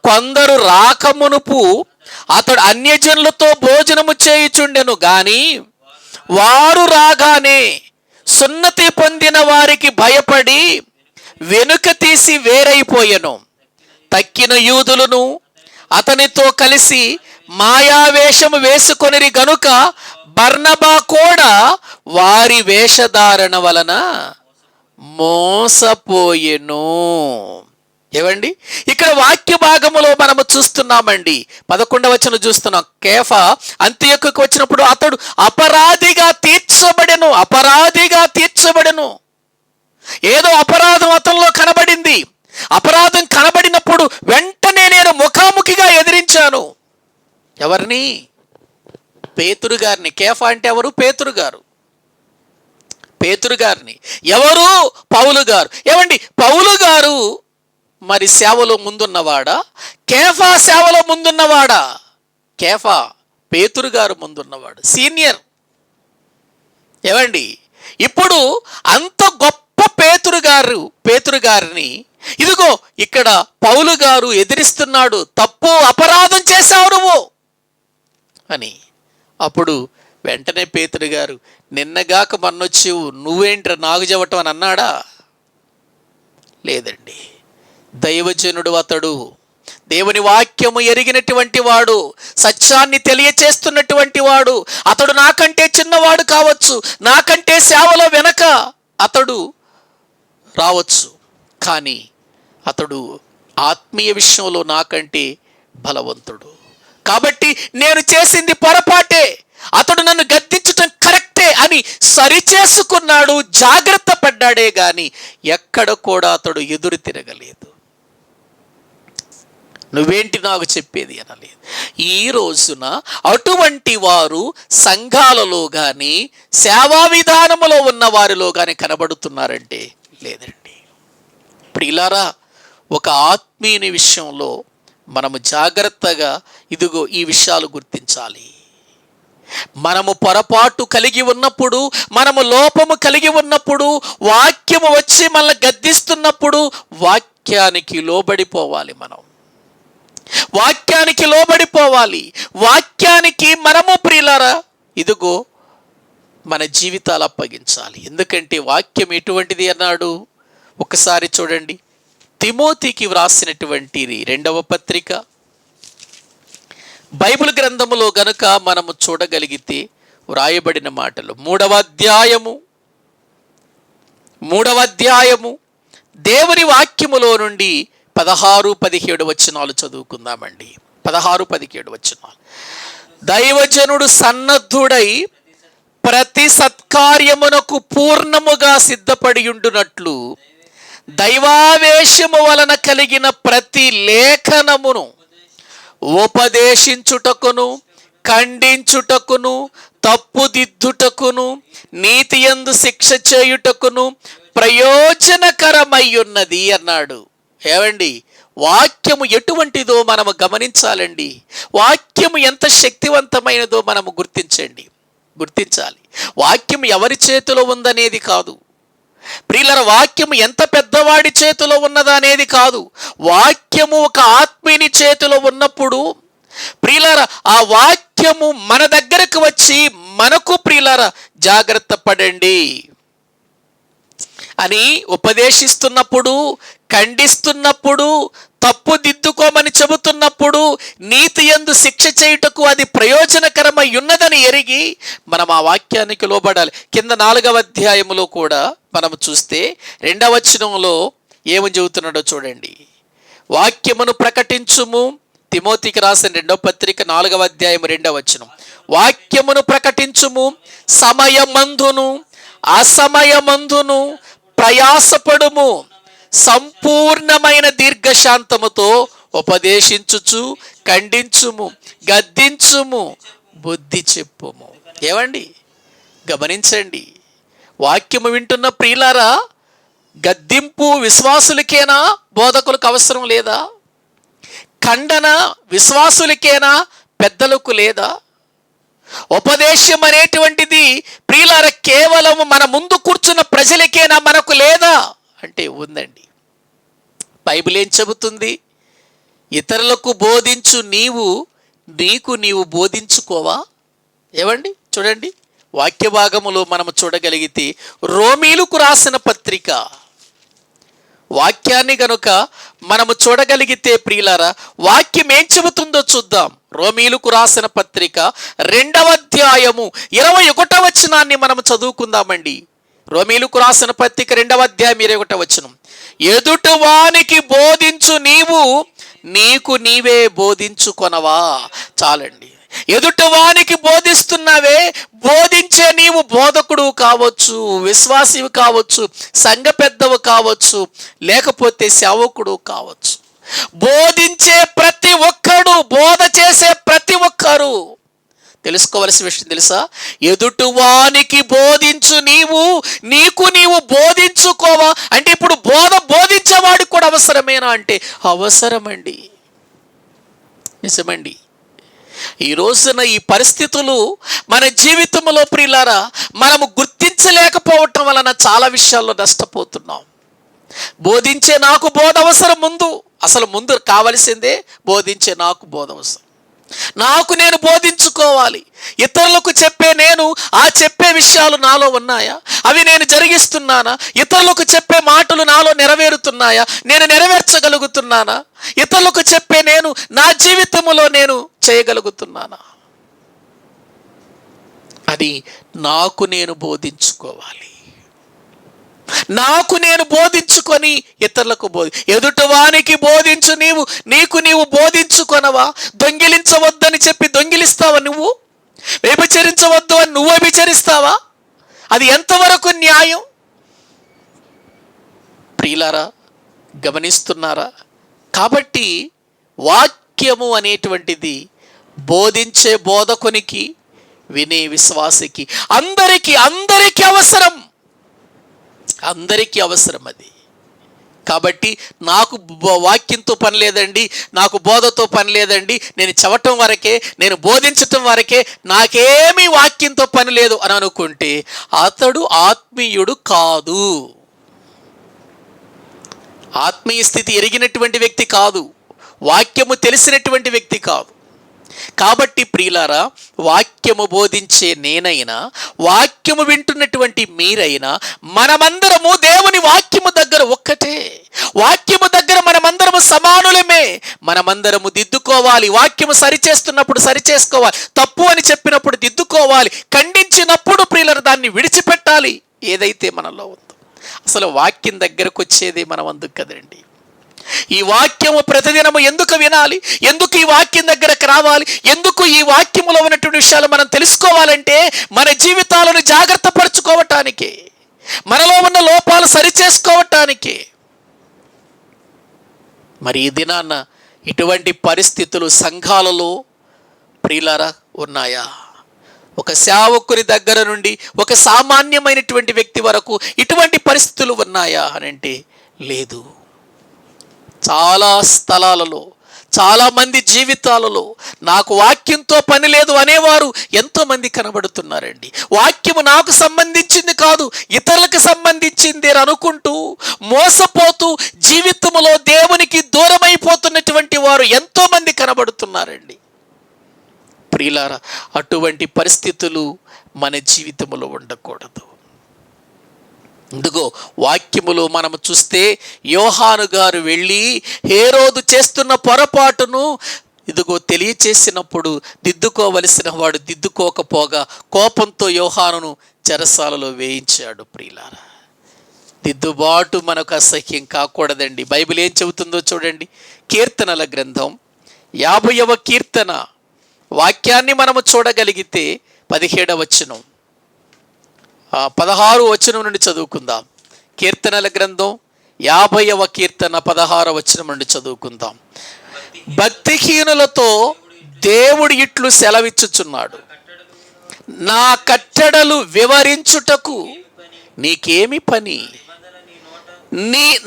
[SPEAKER 1] కొందరు రాకమునుపు అతడు అన్యజనులతో భోజనము చేయుచుండెను గాని వారు రాగానే సున్నతి పొందిన వారికి భయపడి వెనుక తీసి వేరైపోయెను. తక్కిన యూదులను అతనితో కలిసి మాయావేషము వేసుకొనిరి గనుక బర్నబా కూడా వారి వేషధారణ వలన మోసపోయెను. ఏవండి, ఇక్కడ వాక్య భాగములో మనము చూస్తున్నామండి, 11వ వచనం చూస్తున్నాం. కేఫా అంతియొక్కకు వచ్చినప్పుడు అతడు అపరాధిగా తీర్చబడెను. ఏదో అపరాధం అతనిలో కనబడింది. అపరాధం కనబడినప్పుడు వెంటనే నేను ముఖాముఖిగా ఎదిరించాను. ఎవరిని? పేతురు గారిని. కేఫా అంటే ఎవరు? పేతురు గారిని. ఎవరు? పౌలు గారు. ఏమండి, పౌలు గారు మరి సేవలో ముందున్నవాడా? కేఫా సేవలో ముందున్నవాడా? కేఫా, పేతురు గారు ముందున్నవాడు, సీనియర్. ఏమండి, ఇప్పుడు అంత గొప్ప పేతురు గారిని ఇదిగో ఇక్కడ పౌలు గారు ఎదిరిస్తున్నాడు. తప్పు, అపరాధం చేశావు నువ్వు అని. అప్పుడు వెంటనే పేతురు గారు, నిన్నగాక మొన్నొచ్చేవు, నువ్వేంట్రా నాకు చెవటం అని అన్నాడా? లేదండి. దైవజనుడు అతడు, దేవుని వాక్యము ఎరిగినటువంటి వాడు, సత్యాన్ని తెలియచేస్తున్నటువంటి వాడు. అతడు నాకంటే చిన్నవాడు కావచ్చు, నాకంటే సేవలో వెనక అతడు రావచ్చు, కానీ అతడు ఆత్మీయ విషయంలో నాకంటే బలవంతుడు. కాబట్టి నేను చేసింది పొరపాటే, అతడు నన్ను గద్దించటం కరెక్టే అని సరిచేసుకున్నాడు, జాగ్రత్త పడ్డాడే గాని ఎక్కడ కూడా అతడు ఎదురు తిరగలేదు. నువ్వేంటి నాకు చెప్పేది అనలేదు. ఈ రోజున అటువంటి వారు సంఘాలలో కానీ సేవా విధానములో ఉన్న వారిలో కానీ కనబడుతున్నారంటే లేదండి. ప్రియులారా, ఒక ఆత్మీయుని విషయంలో మనము జాగ్రత్తగా ఇదిగో ఈ విషయాలు గుర్తించాలి. మనము పొరపాటు కలిగి ఉన్నప్పుడు, మనము లోపము కలిగి ఉన్నప్పుడు, వాక్యము వచ్చి మనల్ని గద్దిస్తున్నప్పుడు వాక్యానికి లోబడిపోవాలి. వాక్యానికి మనము ప్రియులారా ఇదిగో మన జీవితాలు అప్పగించాలి. ఎందుకంటే వాక్యం ఎటువంటిది అన్నాడు ఒకసారి చూడండి. తిమోతికి వ్రాసినటువంటి 2వ పత్రిక, బైబిల్ గ్రంథములో గనుక మనము చూడగలిగితే వ్రాయబడిన మాటలు 3వ అధ్యాయము దేవుని వాక్యములో నుండి 16-17 వచనాలు చదువుకుందామండి. 16-17 వచనాలు. దైవజనుడు సన్నద్ధుడై ప్రతి సత్కార్యమునకు పూర్ణముగా సిద్ధపడి ఉండునట్లు దైవావేశము వలన కలిగిన ప్రతి లేఖనమును ఉపదేశించుటకును, ఖండించుటకును, తప్పుదిద్దుటకును, నీతియందు శిక్ష చేయుటకును ప్రయోజనకరమయ్యున్నది అన్నాడు. ఏవండి, వాక్యము ఎటువంటిదో మనము గమనించాలండి. వాక్యము ఎంత శక్తివంతమైనదో మనము గుర్తించాలి. వాక్యం ఎవరి చేతిలో ఉందనేది కాదు ప్రియులారా, వాక్యము ఎంత పెద్దవాడి చేతిలో ఉన్నదా అనేది కాదు. వాక్యము ఒక ఆత్మీయుని చేతిలో ఉన్నప్పుడు ప్రియులారా ఆ వాక్యము మన దగ్గరకు వచ్చి మనకు ప్రియులారా జాగ్రత్త పడండి అని ఉపదేశిస్తున్నప్పుడు, ఖండిస్తున్నప్పుడు, తప్పు దిద్దుకోమని చెబుతున్నప్పుడు, నీతి యందు శిక్ష చేయుటకు అది ప్రయోజనకరమై ఉన్నదని ఎరిగి మనం ఆ వాక్యానికి లోబడాలి. కింద 4వ అధ్యాయములో కూడా మనం చూస్తే 2వ వచనంలో ఏమని చెబుతున్నాడో చూడండి. వాక్యమును ప్రకటించుము. తిమోతికి రాసిన 2వ పత్రిక 4వ అధ్యాయం 2వ వచనం. వాక్యమును ప్రకటించుము, సమయమందును అసమయమందును ప్రయాసపడుము, సంపూర్ణమైన దీర్ఘశాంతముతో ఉపదేశించుచు, ఖండించుము, గద్దించుము, బుద్ధి చెప్పుము. ఏవండి, గమనించండి, వాక్యము వింటున్న ప్రియులారా, గద్దింపు విశ్వాసులకేనా, బోధకులకు అవసరం లేదా? ఖండన విశ్వాసులకేనా, పెద్దలకు లేదా? ఉపదేశం అనేటువంటిది ప్రియులార కేవలం మన ముందు కూర్చున్న ప్రజలకేనా, మనకు లేదా అంటే ఉందండి. బైబిల్ ఏం చెబుతుంది? ఇతరులకు బోధించు నీవు బోధించుకోవా? ఏవండి చూడండి, వాక్య భాగములో మనము చూడగలిగితే రోమీలకు రాసిన పత్రిక వాక్యాన్ని గనుక మనము చూడగలిగితే ప్రియులారా, వాక్యం ఏం చెబుతుందో చూద్దాం. రోమీలకు రాసిన పత్రిక 2వ అధ్యాయము 21వ వచనాన్ని మనం చదువుకుందామండి. రోమీలకు రాసిన పత్రిక 2వ అధ్యాయం 21వ వచనం. ఎదుటి వానికి బోధించు నీవు నీకు నీవే బోధించుకొనవా. చాలండి. ఎదుటి వానికి బోధిస్తున్నావే, బోధించే నీవు బోధకుడు కావచ్చు, విశ్వాసివి కావచ్చు, సంఘ పెద్దవు కావచ్చు, లేకపోతే సేవకుడు కావచ్చు. బోధించే ప్రతి ఒక్కడు, బోధ చేసే ప్రతి ఒక్కరు తెలుసుకోవలసిన విషయం తెలుసా? ఎదుటివానికి బోధించు నీవు నీకు నీవు బోధించుకోవా. అంటే ఇప్పుడు బోధించేవాడికి కూడా అవసరమేనా అంటే అవసరమండి. నిజమండి. ఈ రోజున ఈ పరిస్థితులు మన జీవితంలో ప్రియులారా మనము గుర్తించలేకపోవటం వలన చాలా విషయాల్లో నష్టపోతున్నాం. బోధించే నాకు బోధ అవసరం. ముందు కావలసిందే బోధించే నాకు బోధ అవసరం. నాకు నేను బోధించుకోవాలి. ఇతరులకు నేను చెప్పే విషయాలు నాలో ఉన్నాయా? అవి నేను జరిగిస్తున్నానా? ఇతరులకు చెప్పే మాటలు నాలో నెరవేరుతున్నాయా? నేను నెరవేర్చగలుగుతున్నానా? ఇతరులకు నేను నా జీవితంలో నేను చేయగలుగుతున్నానా? అది నాకు నేను బోధించుకోవాలి. నాకు నేను బోధించుకొని ఇతరులకు ఎదుటివానికి బోధించు నీవు నీకు నీవు బోధించుకొనవా. దొంగిలించవద్దని చెప్పి దొంగిలిస్తావా? నువ్వు వ్యభిచరించవద్దు అని నువ్వు వ్యభిచరిస్తావా? అది ఎంతవరకు న్యాయం? ప్రియులారా గమనిస్తున్నారా? కాబట్టి వాక్యము అనేటువంటిది బోధించే బోధకునికి, వినే విశ్వాసికి, అందరికీ అవసరం. అందరికీ అవసరం అది. కాబట్టి నాకు వాక్యంతో పని లేదండి, నాకు బోధతో పని లేదండి, నేను చెప్పటం వరకే, నేను బోధించటం వరకే, నాకేమీ వాక్యంతో పని లేదు అని అనుకుంటే అతడు ఆత్మీయుడు కాదు. ఆత్మీయ స్థితి ఎరిగినటువంటి వ్యక్తి కాదు. వాక్యము తెలిసినటువంటి వ్యక్తి కాదు. కాబట్టి ప్రియులారా, వాక్యము బోధించే నేనైనా, వాక్యము వింటున్నటువంటి మీరైనా, మనమందరము దేవుని వాక్యము దగ్గర ఒక్కటే. వాక్యము దగ్గర మనమందరము సమానులమే. మనమందరము దిద్దుకోవాలి. వాక్యము సరిచేస్తున్నప్పుడు సరిచేసుకోవాలి, తప్పు అని చెప్పినప్పుడు దిద్దుకోవాలి, ఖండించినప్పుడు ప్రియులారా దాన్ని విడిచిపెట్టాలి. ఏదైతే మనలో ఉందో అసలు వాక్యం దగ్గరకు వచ్చేది మనం అందుకు కదండి. ఈ వాక్యము ప్రతిదినము ఎందుకు వినాలి? ఎందుకు ఈ వాక్యం దగ్గరకు రావాలి? ఎందుకు ఈ వాక్యములో ఉన్నటువంటి విషయాలు మనం తెలుసుకోవాలంటే మన జీవితాలను జాగ్రత్త పరుచుకోవటానికి, మనలో ఉన్న లోపాలు సరిచేసుకోవటానికి. మరి ఈ దినాన్న ఇటువంటి పరిస్థితులు సంఘాలలో ప్రియులారా ఉన్నాయా? ఒక సేవకుని దగ్గర నుండి ఒక సామాన్యమైనటువంటి వ్యక్తి వరకు ఇటువంటి పరిస్థితులు ఉన్నాయా అని అంటే లేదు. చాలా స్థలాలలో, చాలామంది జీవితాలలో నాకు వాక్యంతో పని లేదు అనేవారు ఎంతోమంది కనబడుతున్నారండి. వాక్యము నాకు సంబంధించింది కాదు, ఇతరులకు సంబంధించింది అనుకుంటూ మోసపోతూ జీవితంలో దేవునికి దూరమైపోతున్నటువంటి వారు ఎంతోమంది కనబడుతున్నారండి. ప్రియులారా, అటువంటి పరిస్థితులు మన జీవితంలో ఉండకూడదు. ఇందుగో వాక్యములో మనము చూస్తే యోహాను గారు వెళ్ళి హేరోదు చేస్తున్న పొరపాటును ఇదిగో తెలియచేసినప్పుడు దిద్దుకోవలసిన వాడు దిద్దుకోకపోగా కోపంతో యోహానును చెరసాలలో వేయించాడు. ప్రియులారా, దిద్దుబాటు మనకు అసహ్యం కాకూడదండి. బైబిల్ ఏం చెబుతుందో చూడండి. కీర్తనల గ్రంథం 50వ కీర్తన వాక్యాన్ని మనము చూడగలిగితే 17వ వచనం 16వ వచనం నుండి చదువుకుందాం. కీర్తనల గ్రంథం 50వ కీర్తన 16వ వచనం నుండి చదువుకుందాం. భక్తిహీనులతో దేవుడు ఇట్లు సెలవిచ్చుచున్నాడు, నా కట్టడలు వివరించుటకు నీకేమి పని?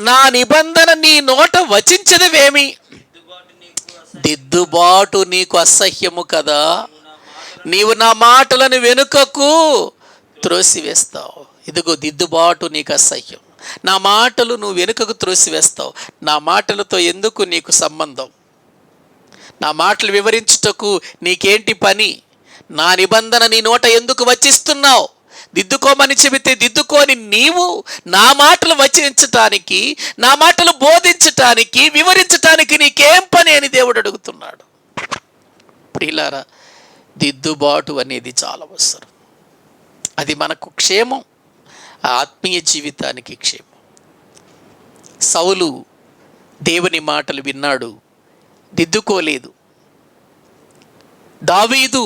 [SPEAKER 1] నా నిబంధన నీ నోట వచించదవేమి? దిద్దుబాటు నీకు అసహ్యము కదా. నీవు నా మాటలను వెనుకకు త్రోసివేస్తావు. ఇదిగో దిద్దుబాటు నీకు అసహ్యం. నా మాటలు నువ్వు వెనుకకు త్రోసివేస్తావు. నా మాటలతో ఎందుకు నీకు సంబంధం? నా మాటలు వివరించుటకు నీకేంటి పని? నా నిబంధన నీ నోట ఎందుకు వచిస్తున్నావు? దిద్దుకోమని చెబితే దిద్దుకొని నీవు నా మాటలు వచించటానికి, నా మాటలు బోధించటానికి, వివరించటానికి నీకేం పని అని దేవుడు అడుగుతున్నాడు. ప్రియులారా, దిద్దుబాటు అనేది చాలా అవసరం. అది మనకు క్షేమం, ఆత్మీయ జీవితానికి క్షేమం. సౌలు దేవుని మాటలు విన్నాడు, దిద్దుకోలేదు. దావీదు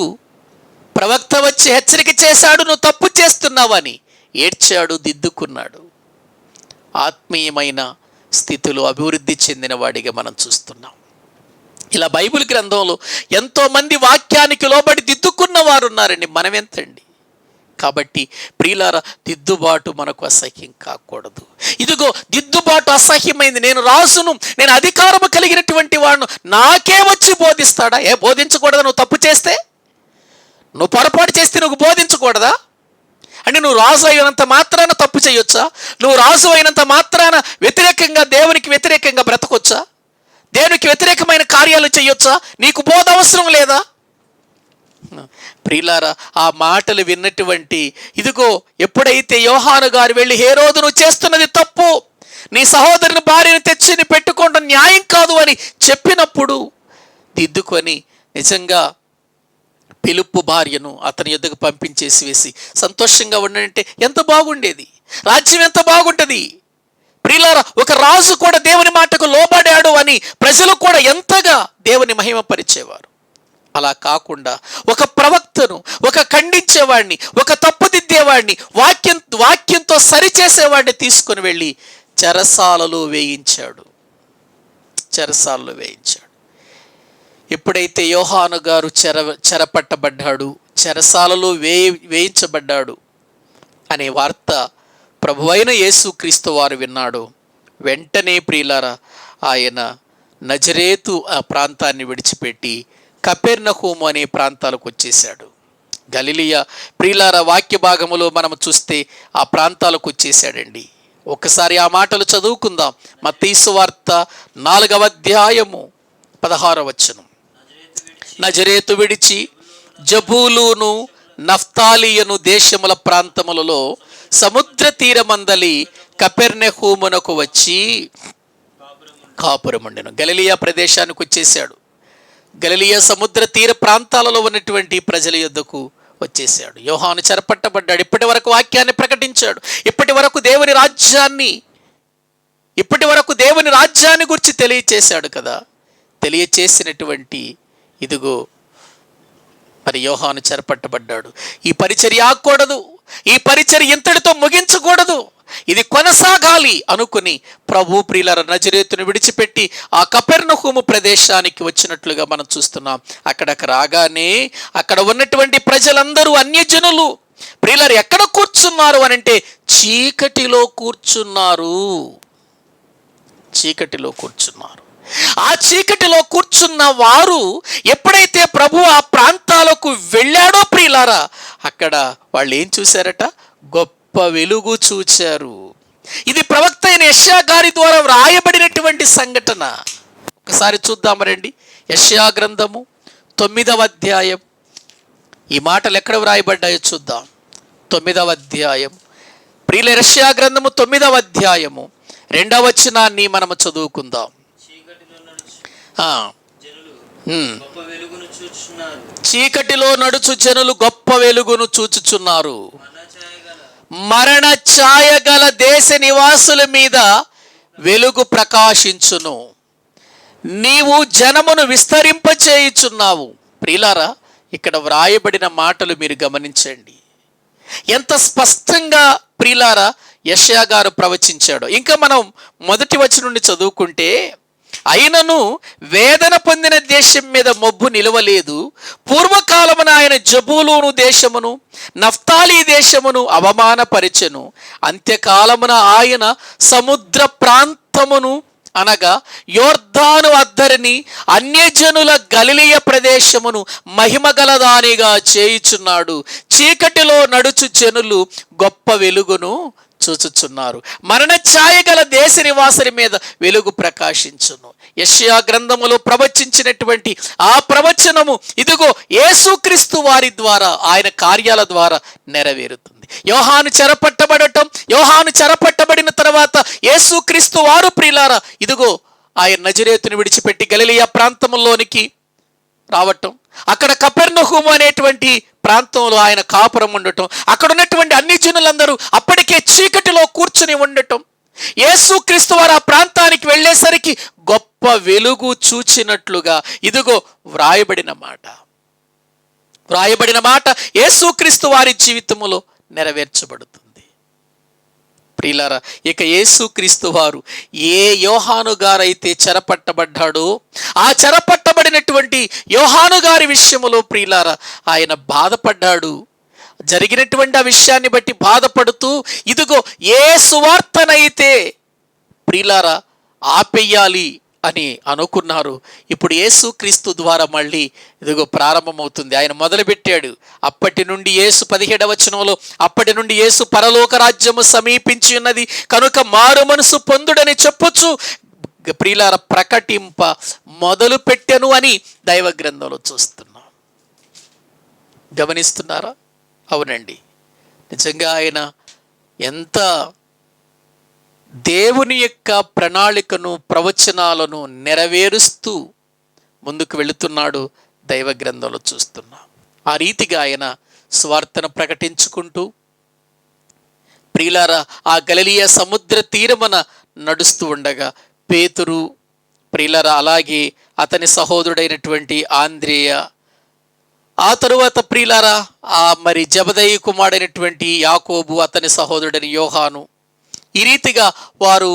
[SPEAKER 1] ప్రవక్త వచ్చి హెచ్చరిక చేశాడు, నువ్వు తప్పు చేస్తున్నావని, ఏడ్చాడు, దిద్దుకున్నాడు. ఆత్మీయమైన స్థితిలో అభివృద్ధి చెందిన వాడిగా మనం చూస్తున్నాం. ఇలా బైబిల్ గ్రంథంలో ఎంతోమంది వాక్యానికి లోబడి దిద్దుకున్న వారు ఉన్నారండి. మనం ఎంతండి? కాబట్టి ప్రియులారా, దిద్దుబాటు మనకు అసహ్యం కాకూడదు. ఇదిగో దిద్దుబాటు అసహ్యమైంది, నేను రాసును, నేను అధికారము కలిగినటువంటి వాడును, నాకే వచ్చి బోధిస్తాడా? బోధించకూడదా? నువ్వు తప్పు చేస్తే, నువ్వు పొరపాటు చేస్తే నువ్వు బోధించకూడదా? అంటే నువ్వు రాజు అయినంత మాత్రాన తప్పు చేయొచ్చా? నువ్వు రాజు అయినంత మాత్రాన వ్యతిరేకంగా, దేవునికి వ్యతిరేకంగా బ్రతకొచ్చా? దేవునికి వ్యతిరేకమైన కార్యాలు చేయొచ్చా? నీకు బోధ అవసరం లేదా? ప్రియులారా, ఆ మాటలు విన్నటువంటి ఇదిగో ఎప్పుడైతే యోహాను గారు వెళ్ళి, హేరోదు నువ్వు చేస్తున్నది తప్పు, నీ సహోదరుని భార్యను తెచ్చి నీ పెట్టుకోవడం న్యాయం కాదు అని చెప్పినప్పుడు దిద్దుకొని నిజంగా పిలుపు భార్యను అతని యొద్దకు పంపించేసి వేసి సంతోషంగా ఉండంటే ఎంత బాగుండేది, రాజ్యం ఎంత బాగుంటుంది. ప్రియులారా, ఒక రాజు కూడా దేవుని మాటకు లోబడాడు అని ప్రజలు కూడా ఎంతగా దేవుని మహిమపరిచేవారు. అలా కాకుండా ఒక ప్రవక్తను, ఒక ఖండించేవాడిని, ఒక తప్పుదిద్దేవాడిని, వాక్యంతో సరిచేసేవాడిని తీసుకుని వెళ్ళి చెరసాలలో వేయించాడు. ఎప్పుడైతే యోహాను గారు చెరపట్టబడ్డాడు, చెరసాలలో వేయించబడ్డాడు అనే వార్త ప్రభువైన యేసుక్రీస్తు వారు విన్నాడు. వెంటనే ప్రియులారా, ఆయన నజరేతు ఆ ప్రాంతాన్ని విడిచిపెట్టి కపెర్నహూము అనే ప్రాంతాలకు వచ్చేసాడు. గలిలియా ప్రియులారా, వాక్య భాగములో మనం చూస్తే ఆ ప్రాంతాలకు వచ్చేసాడండి. ఒకసారి ఆ మాటలు చదువుకుందాం. మత్తయి సువార్త 4వ అధ్యాయము 16వ వచనం. నజరేతు విడిచి జబూలూను, నఫ్తాలియను దేశముల ప్రాంతములలో సముద్ర తీరమందలి కపెర్నహూమునకు వచ్చి కాపురముండెను. గలిలియా ప్రదేశానికి వచ్చేసాడు. గలిలియా సముద్ర తీర ప్రాంతాలలో ఉన్నటువంటి ప్రజల యొద్దకు వచ్చేసాడు. యోహాను చెరపట్టబడ్డాడు. ఇప్పటి వరకు వాక్యాన్ని ప్రకటించాడు. ఇప్పటి వరకు దేవుని రాజ్యాన్ని గురించి తెలియచేశాడు కదా. తెలియచేసినటువంటి ఇదిగో మరి యోహాను చెరపట్టబడ్డాడు. ఈ పరిచర్య ఆగకూడదు, ఈ పరిచర్య ఇంతటితో ముగించకూడదు, ఇది కొనసాగాలి అనుకుని ప్రభు ప్రియులారా నజరేతును విడిచిపెట్టి ఆ కపెర్నహూము ప్రదేశానికి వచ్చినట్లుగా మనం చూస్తున్నాం. అక్కడికి రాగానే అక్కడ ఉన్నటువంటి ప్రజలందరూ అన్యజనులు ప్రియులారు ఎక్కడ కూర్చున్నారు అనంటే చీకటిలో కూర్చున్నారు. ఆ చీకటిలో కూర్చున్న వారు ఎప్పుడైతే ప్రభు ఆ ప్రాంతాలకు వెళ్ళాడో ప్రియులారా, అక్కడ వాళ్ళు ఏం చూశారట? గొప్ప వెలుగు చూచారు. ఇది ప్రవక్త అయిన యెషయా గారి ద్వారా వ్రాయబడినటువంటి సంఘటన. ఒకసారి చూద్దాం రండి. యెషయా గ్రంథము 9వ అధ్యాయం. ఈ మాటలు ఎక్కడ వ్రాయబడ్డాయో చూద్దాం. 9వ అధ్యాయం. ప్రియుల యెషయా గ్రంథము 9వ అధ్యాయము 2వ వచనాన్ని మనము చదువుకుందాం. చీకటిలో నడుచు జనులు గొప్ప వెలుగును చూచుచున్నారు. మరణ ఛాయ గల దేశ నివాసుల మీద వెలుగు ప్రకాశించును. నీవు జనమును విస్తరింపచేయుచున్నావు. ప్రియులారా, ఇక్కడ వ్రాయబడిన మాటలు మీరు గమనించండి. ఎంత స్పష్టంగా ప్రియులారా యెషయా గారు ప్రవచించాడో. ఇంకా మనం మొదటి వచనం నుండి చదువుకుంటే, అయినను వేదన పొందిన దేశం మీద మబ్బు నిలవలేదు. పూర్వకాలమున ఆయన జబూలూను దేశమును, నఫ్తాలి దేశమును అవమానపరిచెను. అంత్యకాలమున ఆయన సముద్ర ప్రాంతమును అనగా యోర్దాను అద్దరిని, అన్యజనుల గలిలియ ప్రదేశమును మహిమగలదానిగా చేయుచున్నాడు. చీకటిలో నడుచు జనులు గొప్ప వెలుగును చూచుచున్నారు. మరణ ఛాయ గల దేశ నివాసుల మీద వెలుగు ప్రకాశించును. యెషయా గ్రంథములో ప్రవచించినటువంటి ఆ ప్రవచనము ఇదిగో యేసుక్రీస్తు వారి ద్వారా, ఆయన కార్యాల ద్వారా నెరవేరుతుంది. యోహాను చెరపట్టబడిన తర్వాత యేసుక్రీస్తు వారు ప్రియులారా ఇదిగో ఆయన నజరేతుని విడిచిపెట్టి గలిలియా ప్రాంతంలోనికి రావటం, అక్కడ కపెర్నహూము అనేటువంటి ప్రాంతంలో ఆయన కాపురం ఉండటం, అక్కడ ఉన్నటువంటి అన్ని జనులందరూ అప్పటికే చీకటిలో కూర్చుని ఉండటం, యేసుక్రీస్తు వారు ఆ ప్రాంతానికి వెళ్ళేసరికి గొప్ప వెలుగు చూచినట్లుగా ఇదిగో వ్రాయబడిన మాట యేసుక్రీస్తు వారి జీవితములో నెరవేర్చబడుతుంది. ప్రియులారా, ఇక యేసుక్రీస్తు వారు ఏ యోహాను గారైతే చెరపట్టబడ్డాడో ఆ చెరపట్టబడినటువంటి యోహాను గారి విషయములో ప్రియులారా ఆయన బాధపడ్డాడు. జరిగినటువంటి ఆ విషయాన్ని బట్టి బాధపడుతూ ఇదిగో ఏ సువార్తనైతే ప్రియులారా ఆపేయాలి అని అనుకున్నారు, ఇప్పుడు యేసుక్రీస్తు ద్వారా మళ్ళీ ఇదిగో ప్రారంభమవుతుంది. ఆయన మొదలుపెట్టాడు. అప్పటి నుండి యేసు 17వ వచనంలో, అప్పటి నుండి యేసు పరలోక రాజ్యము సమీపించి ఉన్నది కనుక మారు మనసు పొందుడని చెప్పొచ్చు ప్రియులార ప్రకటింప మొదలు పెట్టెను అని దైవ గ్రంథంలో చూస్తున్నాం. గమనిస్తున్నారా? అవునండి, నిజంగా ఆయన ఎంత దేవుని యొక్క ప్రణాళికను ప్రవచనాలను నెరవేరుస్తూ ముందుకు వెళుతున్నాడు దైవ గ్రంథంలో చూస్తున్నాం. ఆ రీతిగా ఆయన స్వార్థను ప్రకటించుకుంటూ ప్రియులారా ఆ గలిలయ సముద్ర తీరమున నడుస్తూ ఉండగా పేతురు ప్రియులారా అలాగే అతని సహోదరుడైనటువంటి ఆంద్రేయ, ఆ తరువాత ప్రియులారా మరి జబదయి కుమారుడైనటువంటి యాకోబు, అతని సహోదరుడైన యోహాను, ఈ రీతిగా వారు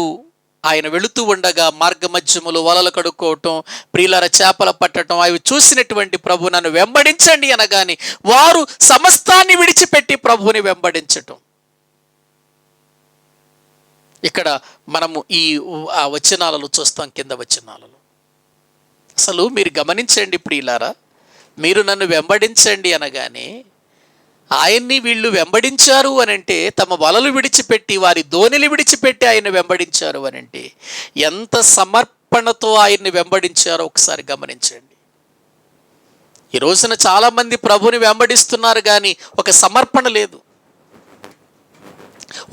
[SPEAKER 1] ఆయన వెళుతూ ఉండగా మార్గ మధ్యములో వలలు కడుక్కోవటం, ప్రియులార చేపల పట్టడం అవి చూసినటువంటి ప్రభు నన్ను వెంబడించండి అనగానే వారు సమస్తాన్ని విడిచిపెట్టి ప్రభువుని వెంబడించటం. ఇక్కడ మనము ఈ వచనాలలో చూస్తాం, కింద వచనాలలో. అసలు మీరు గమనించండి ప్రియులారా, మీరు నన్ను వెంబడించండి అనగానే ఆయన్ని వీళ్ళు వెంబడించారు అనంటే, తమ వలలు విడిచిపెట్టి వారి దోణిలు విడిచిపెట్టి ఆయన వెంబడించారు అనంటే ఎంత సమర్పణతో ఆయన్ని వెంబడించారో ఒకసారి గమనించండి. ఈ రోజున చాలామంది ప్రభుని వెంబడిస్తున్నారు కానీ ఒక సమర్పణ లేదు,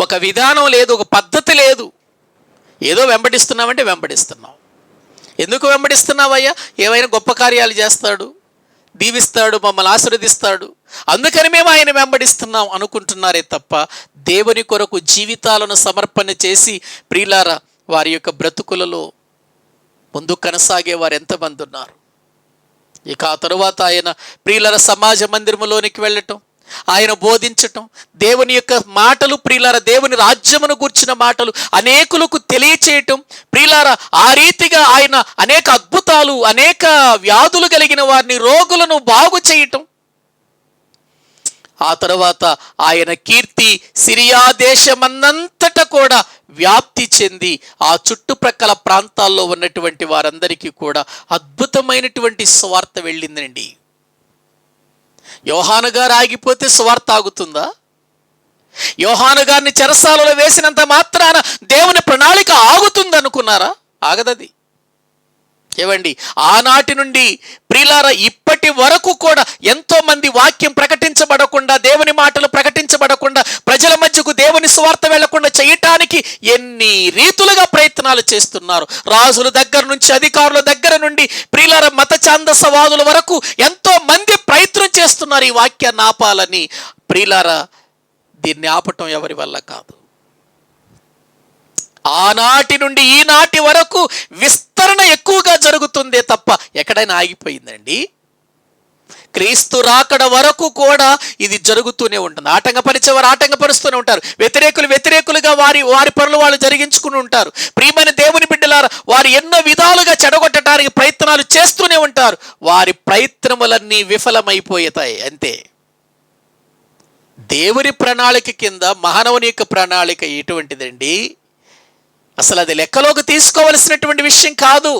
[SPEAKER 1] ఒక విధానం లేదు, ఒక పద్ధతి లేదు. ఏదో వెంబడిస్తున్నామంటే వెంబడిస్తున్నాం. ఎందుకు వెంబడిస్తున్నావయ్యా? ఏమైనా గొప్ప కార్యాలు చేస్తాడు, దీవిస్తాడు, మమ్మల్ని ఆశీర్వదిస్తాడు, అందుకని మేము ఆయన వెంబడిస్తున్నాం అనుకుంటున్నారే తప్ప దేవుని కొరకు జీవితాలను సమర్పణ చేసి ప్రియులారా వారి యొక్క బ్రతుకులలో ముందు కొనసాగే వారు ఎంతమంది ఉన్నారు. ఇక ఆ తరువాత ఆయన ప్రియులార సమాజ మందిరములోనికి వెళ్ళటం, ఆయన బోధించటం, దేవుని యొక్క మాటలు ప్రియులార దేవుని రాజ్యమును గూర్చిన మాటలు అనేకులకు తెలియచేయటం, ప్రియులార ఆ రీతిగా ఆయన అనేక అద్భుతాలు, అనేక వ్యాధులు కలిగిన వారిని, రోగులను బాగు చేయటం. ఆ తర్వాత ఆయన కీర్తి సిరియా దేశమన్నంతట కూడా వ్యాప్తి చెంది ఆ చుట్టుప్రక్కల ప్రాంతాల్లో ఉన్నటువంటి వారందరికీ కూడా అద్భుతమైనటువంటి సువార్త వెళ్ళిందండి. యోహాను గారు ఆగిపోతే సువార్త ఆగుతుందా? యోహాను గారిని చెరసాలలో వేసినంత మాత్రాన దేవుని ప్రణాళిక ఆగుతుంది అనుకున్నారా? ఆగదది. ఏవండి, ఆనాటి నుండి ప్రియులార ఇప్పటి వరకు కూడా ఎంతో మంది వాక్యం ప్రకటించబడకుండా, దేవుని మాటలు ప్రకటించబడకుండా, ప్రజల మధ్యకు దేవుని సువార్త వెళ్లకుండా చేయటానికి ఎన్ని రీతులుగా ప్రయత్నాలు చేస్తున్నారు. రాజుల దగ్గర నుంచి, అధికారుల దగ్గర నుండి ప్రియులార మత ఛాందసవాదుల వరకు ఎంతో మంది ప్రయత్నం చేస్తున్నారు ఈ వాక్యాన్ని ఆపాలని. ప్రియులార దీన్ని ఆపటం ఎవరి వల్ల కాదు. ఆనాటి నుండి ఈనాటి వరకు విస్తరణ ఎక్కువగా జరుగుతుందే తప్ప ఎక్కడైనా ఆగిపోయిందండి? క్రీస్తు రాకడ వరకు కూడా ఇది జరుగుతూనే ఉంటుంది. ఆటంకపరిచేవారు ఆటంకపరుస్తూనే ఉంటారు, వ్యతిరేకులుగా వారి పనులు వాళ్ళు జరిగించుకుని ఉంటారు. ప్రియమైన దేవుని బిడ్డలారా, వారు ఎన్నో విధాలుగా చెడగొట్టడానికి ప్రయత్నాలు చేస్తూనే ఉంటారు. వారి ప్రయత్నములన్నీ విఫలమైపోతాయి అంతే. దేవుని ప్రణాళిక కింద మానవుని యొక్క ప్రణాళిక ఎటువంటిదండి? అసలు అది లెక్కలోకి తీసుకోవలసినటువంటి విషయం కాదు.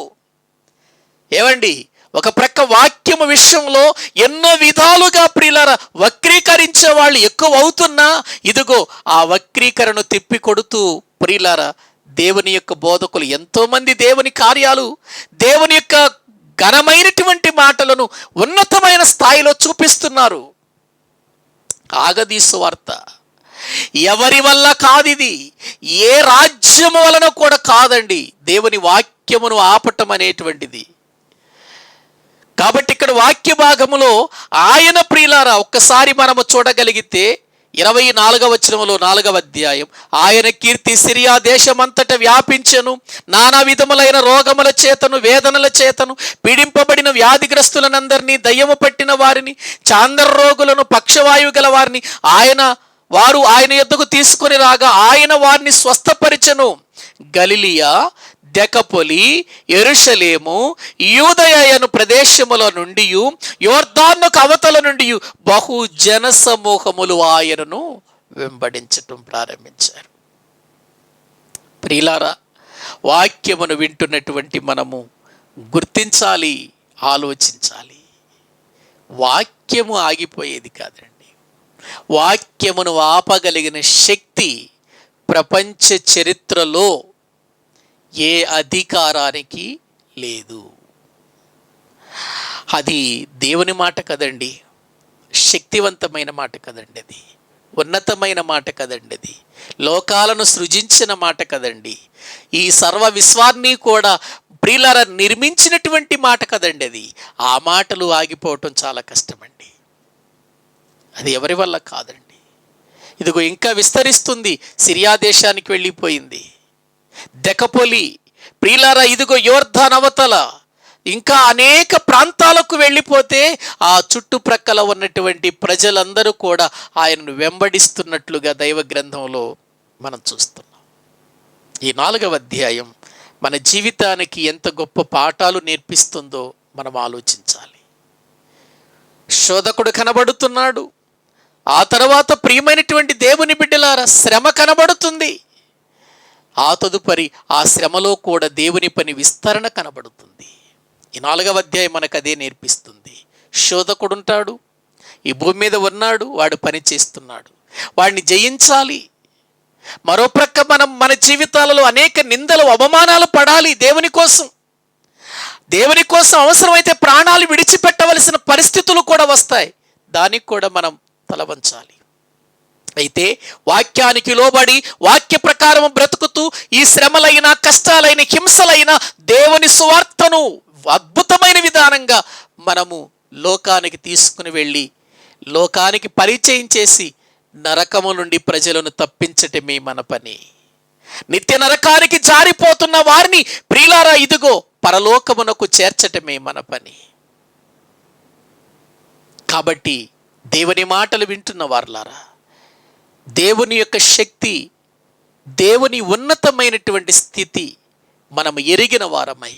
[SPEAKER 1] ఏవండి, ఒక ప్రక్క వాక్యము విషయంలో ఎన్నో విధాలుగా ప్రియులారా వక్రీకరించే వాళ్ళు ఎక్కువ అవుతున్నా, ఇదిగో ఆ వక్రీకరణను తిప్పి కొడుతూ ప్రియులారా దేవుని యొక్క బోధకులు ఎంతోమంది దేవుని కార్యాలు, దేవుని యొక్క ఘనమైనటువంటి మాటలను ఉన్నతమైన స్థాయిలో చూపిస్తున్నారు. ఆగది సువార్త. ఎవరి వల్ల కాదిది, ఏ రాజ్యము వలన కూడా కాదండి దేవుని వాక్యమును ఆపటం అనేటువంటిది. కాబట్టి ఇక్కడ వాక్య భాగములో ఆయన ప్రియులారా ఒక్కసారి మనము చూడగలిగితే 24వ వచనములో 4వ అధ్యాయం, ఆయన కీర్తి సిరియా దేశమంతట వ్యాపించెను, నానా విధములైన రోగముల చేతను వేదనల చేతను పీడింపబడిన వ్యాధిగ్రస్తులనందరినీ, దయ్యము పట్టిన వారిని, చాంద్ర రోగులను, పక్షవాయువు గల వారిని వారు ఆయన యొద్దకు తీసుకొని రాగా ఆయన వారిని స్వస్థపరిచెను. గలిలియా, దెకపొలి, యెరూషలేము, యూదయను ప్రదేశముల నుండి, యోర్దానుకు అవతల నుండి బహు జన సమూహములు ఆయనను వెంబడించటం ప్రారంభించారు. ప్రియులారా, వాక్యమును వింటున్నటువంటి మనము గుర్తించాలి, ఆలోచించాలి. వాక్యము ఆగిపోయేది కాదండి. వాక్యమును ఆపగలిగిన శక్తి ప్రపంచ చరిత్రలో ఏ అధికారానికి లేదు. అది దేవుని మాట కదండి, శక్తివంతమైన మాట కదండి, అది ఉన్నతమైన మాట కదండి, అది లోకాలను సృజించిన మాట కదండి, ఈ సర్వ విశ్వాన్ని కూడా ప్రియులారా నిర్మించినటువంటి మాట కదండి. అది ఆ మాటలు ఆగిపోవటం చాలా కష్టమండి. అది ఎవరి వల్ల కాదండి. ఇదిగో ఇంకా విస్తరిస్తుంది, సిరియా దేశానికి వెళ్ళిపోయింది. దెకపొలి, ప్రియులారా ఇదిగో యోర్దాను అవతల ఇంకా అనేక ప్రాంతాలకు వెళ్ళిపోతే ఆ చుట్టుప్రక్కల ఉన్నటువంటి ప్రజలందరూ కూడా ఆయనను వెంబడిస్తున్నట్లుగా దైవ గ్రంథంలో మనం చూస్తున్నాం. ఈ 4వ అధ్యాయం మన జీవితానికి ఎంత గొప్ప పాఠాలు నేర్పిస్తుందో మనం ఆలోచించాలి. శోధకుడు కనబడుతున్నాడు, ఆ తర్వాత ప్రియమైనటువంటి దేవుని బిడ్డలారా శ్రమ కనబడుతుంది, ఆ తదుపరి ఆ శ్రమలో కూడా దేవుని పని విస్తరణ కనబడుతుంది. ఈ 4వ అధ్యాయం మనకు అదే నేర్పిస్తుంది. శోధకుడు ఉంటాడు, ఈ భూమి మీద ఉన్నాడు, వాడు పని చేస్తున్నాడు, వాడిని జయించాలి. మరో ప్రక్క మన జీవితాలలో అనేక నిందలు అవమానాలు పడాలి దేవుని కోసం. దేవుని కోసం అవసరమైతే ప్రాణాలు విడిచిపెట్టవలసిన పరిస్థితులు కూడా వస్తాయి, దానికి కూడా మనం తలవంచాలి. అయితే వాక్యానికి లోబడి వాక్య ప్రకారం బ్రతుకుతూ ఈ శ్రమలైన, కష్టాలైన, హింసలైన దేవుని సువార్తను అద్భుతమైన విధానంగా మనము లోకానికి తీసుకుని వెళ్ళి లోకానికి పరిచయం చేసి నరకము నుండి ప్రజలను తప్పించటమే మన పని. నిత్య నరకానికి జారిపోతున్న వారిని ప్రియులారా ఇదిగో పరలోకమునకు చేర్చటమే మన పని. కాబట్టి దేవుని మాటలు వింటున్న వారులారా, దేవుని యొక్క శక్తి, దేవుని ఉన్నతమైనటువంటి స్థితి మనం ఎరిగిన వారమై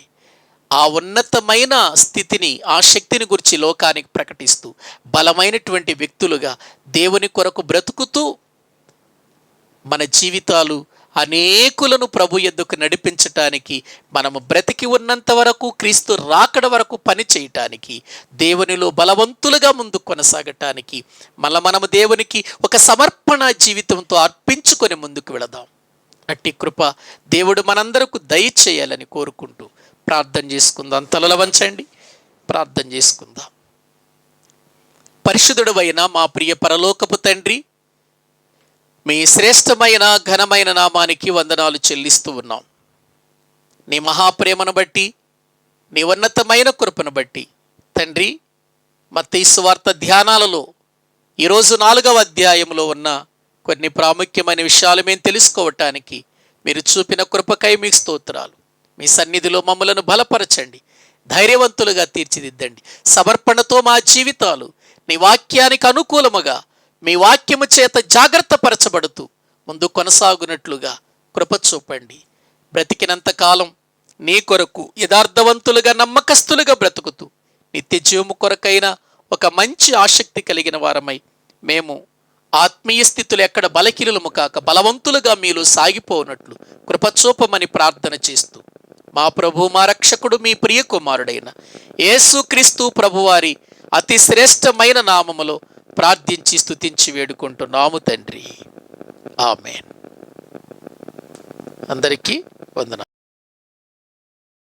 [SPEAKER 1] ఆ ఉన్నతమైన స్థితిని, ఆ శక్తిని గురించి లోకానికి ప్రకటిస్తూ బలమైనటువంటి వ్యక్తులుగా దేవుని కొరకు బ్రతుకుతూ మన జీవితాలు అనేకులను ప్రభు యొద్దకు నడిపించటానికి, మనము బ్రతికి ఉన్నంత వరకు క్రీస్తు రాకడ వరకు పని చేయటానికి, దేవునిలో బలవంతులుగా ముందు కొనసాగటానికి మనము దేవునికి ఒక సమర్పణ జీవితంతో అర్పించుకొని ముందుకు వెళదాం. అట్టి కృప దేవుడు మనందరకు దయచేయాలని కోరుకుంటూ ప్రార్థన చేసుకుందాం. తలల వంచండి, ప్రార్థన చేసుకుందాం. పరిశుద్ధుడవైన మా ప్రియ పరలోకపు తండ్రి, మీ శ్రేష్టమైన ఘనమైన నామానికి వందనాలు చెల్లిస్తూ ఉన్నాం. నీ మహాప్రేమను బట్టి, నీ ఉన్నతమైన కృపను బట్టి తండ్రి, మత్తయి సువార్త ధ్యానాలలో ఈరోజు 4వ అధ్యాయంలో ఉన్న కొన్ని ప్రాముఖ్యమైన విషయాలు మేము తెలుసుకోవటానికి మీరు చూపిన కృపకై మీకు స్తోత్రాలు. మీ సన్నిధిలో మమ్మలను బలపరచండి, ధైర్యవంతులుగా తీర్చిదిద్దండి. సమర్పణతో మా జీవితాలు నీ వాక్యానికి అనుకూలముగా, మీ వాక్యము చేత జాగ్రత్త పరచబడుతూ ముందు కొనసాగునట్లుగా కృప చూపండి. బ్రతికినంత కాలం నీ కొరకు యథార్థవంతులుగా, నమ్మకస్తులుగా బ్రతుకుతూ నిత్య జీవము కొరకైన ఒక మంచి ఆసక్తి కలిగిన వారమై మేము ఆత్మీయ స్థితులు ఎక్కడ బలహీనులము కాక బలవంతులుగా మీలో సాగిపోనట్లు కృప చూపమని ప్రార్థన చేస్తూ మా ప్రభు, మా రక్షకుడు, మీ ప్రియ కుమారుడైన యేసుక్రీస్తు ప్రభువారి అతి శ్రేష్టమైన నామములో ప్రార్థించి స్తుతించి వేడుకుంటున్నాము తండ్రి. ఆమేన్. అందరికీ వందనాలు.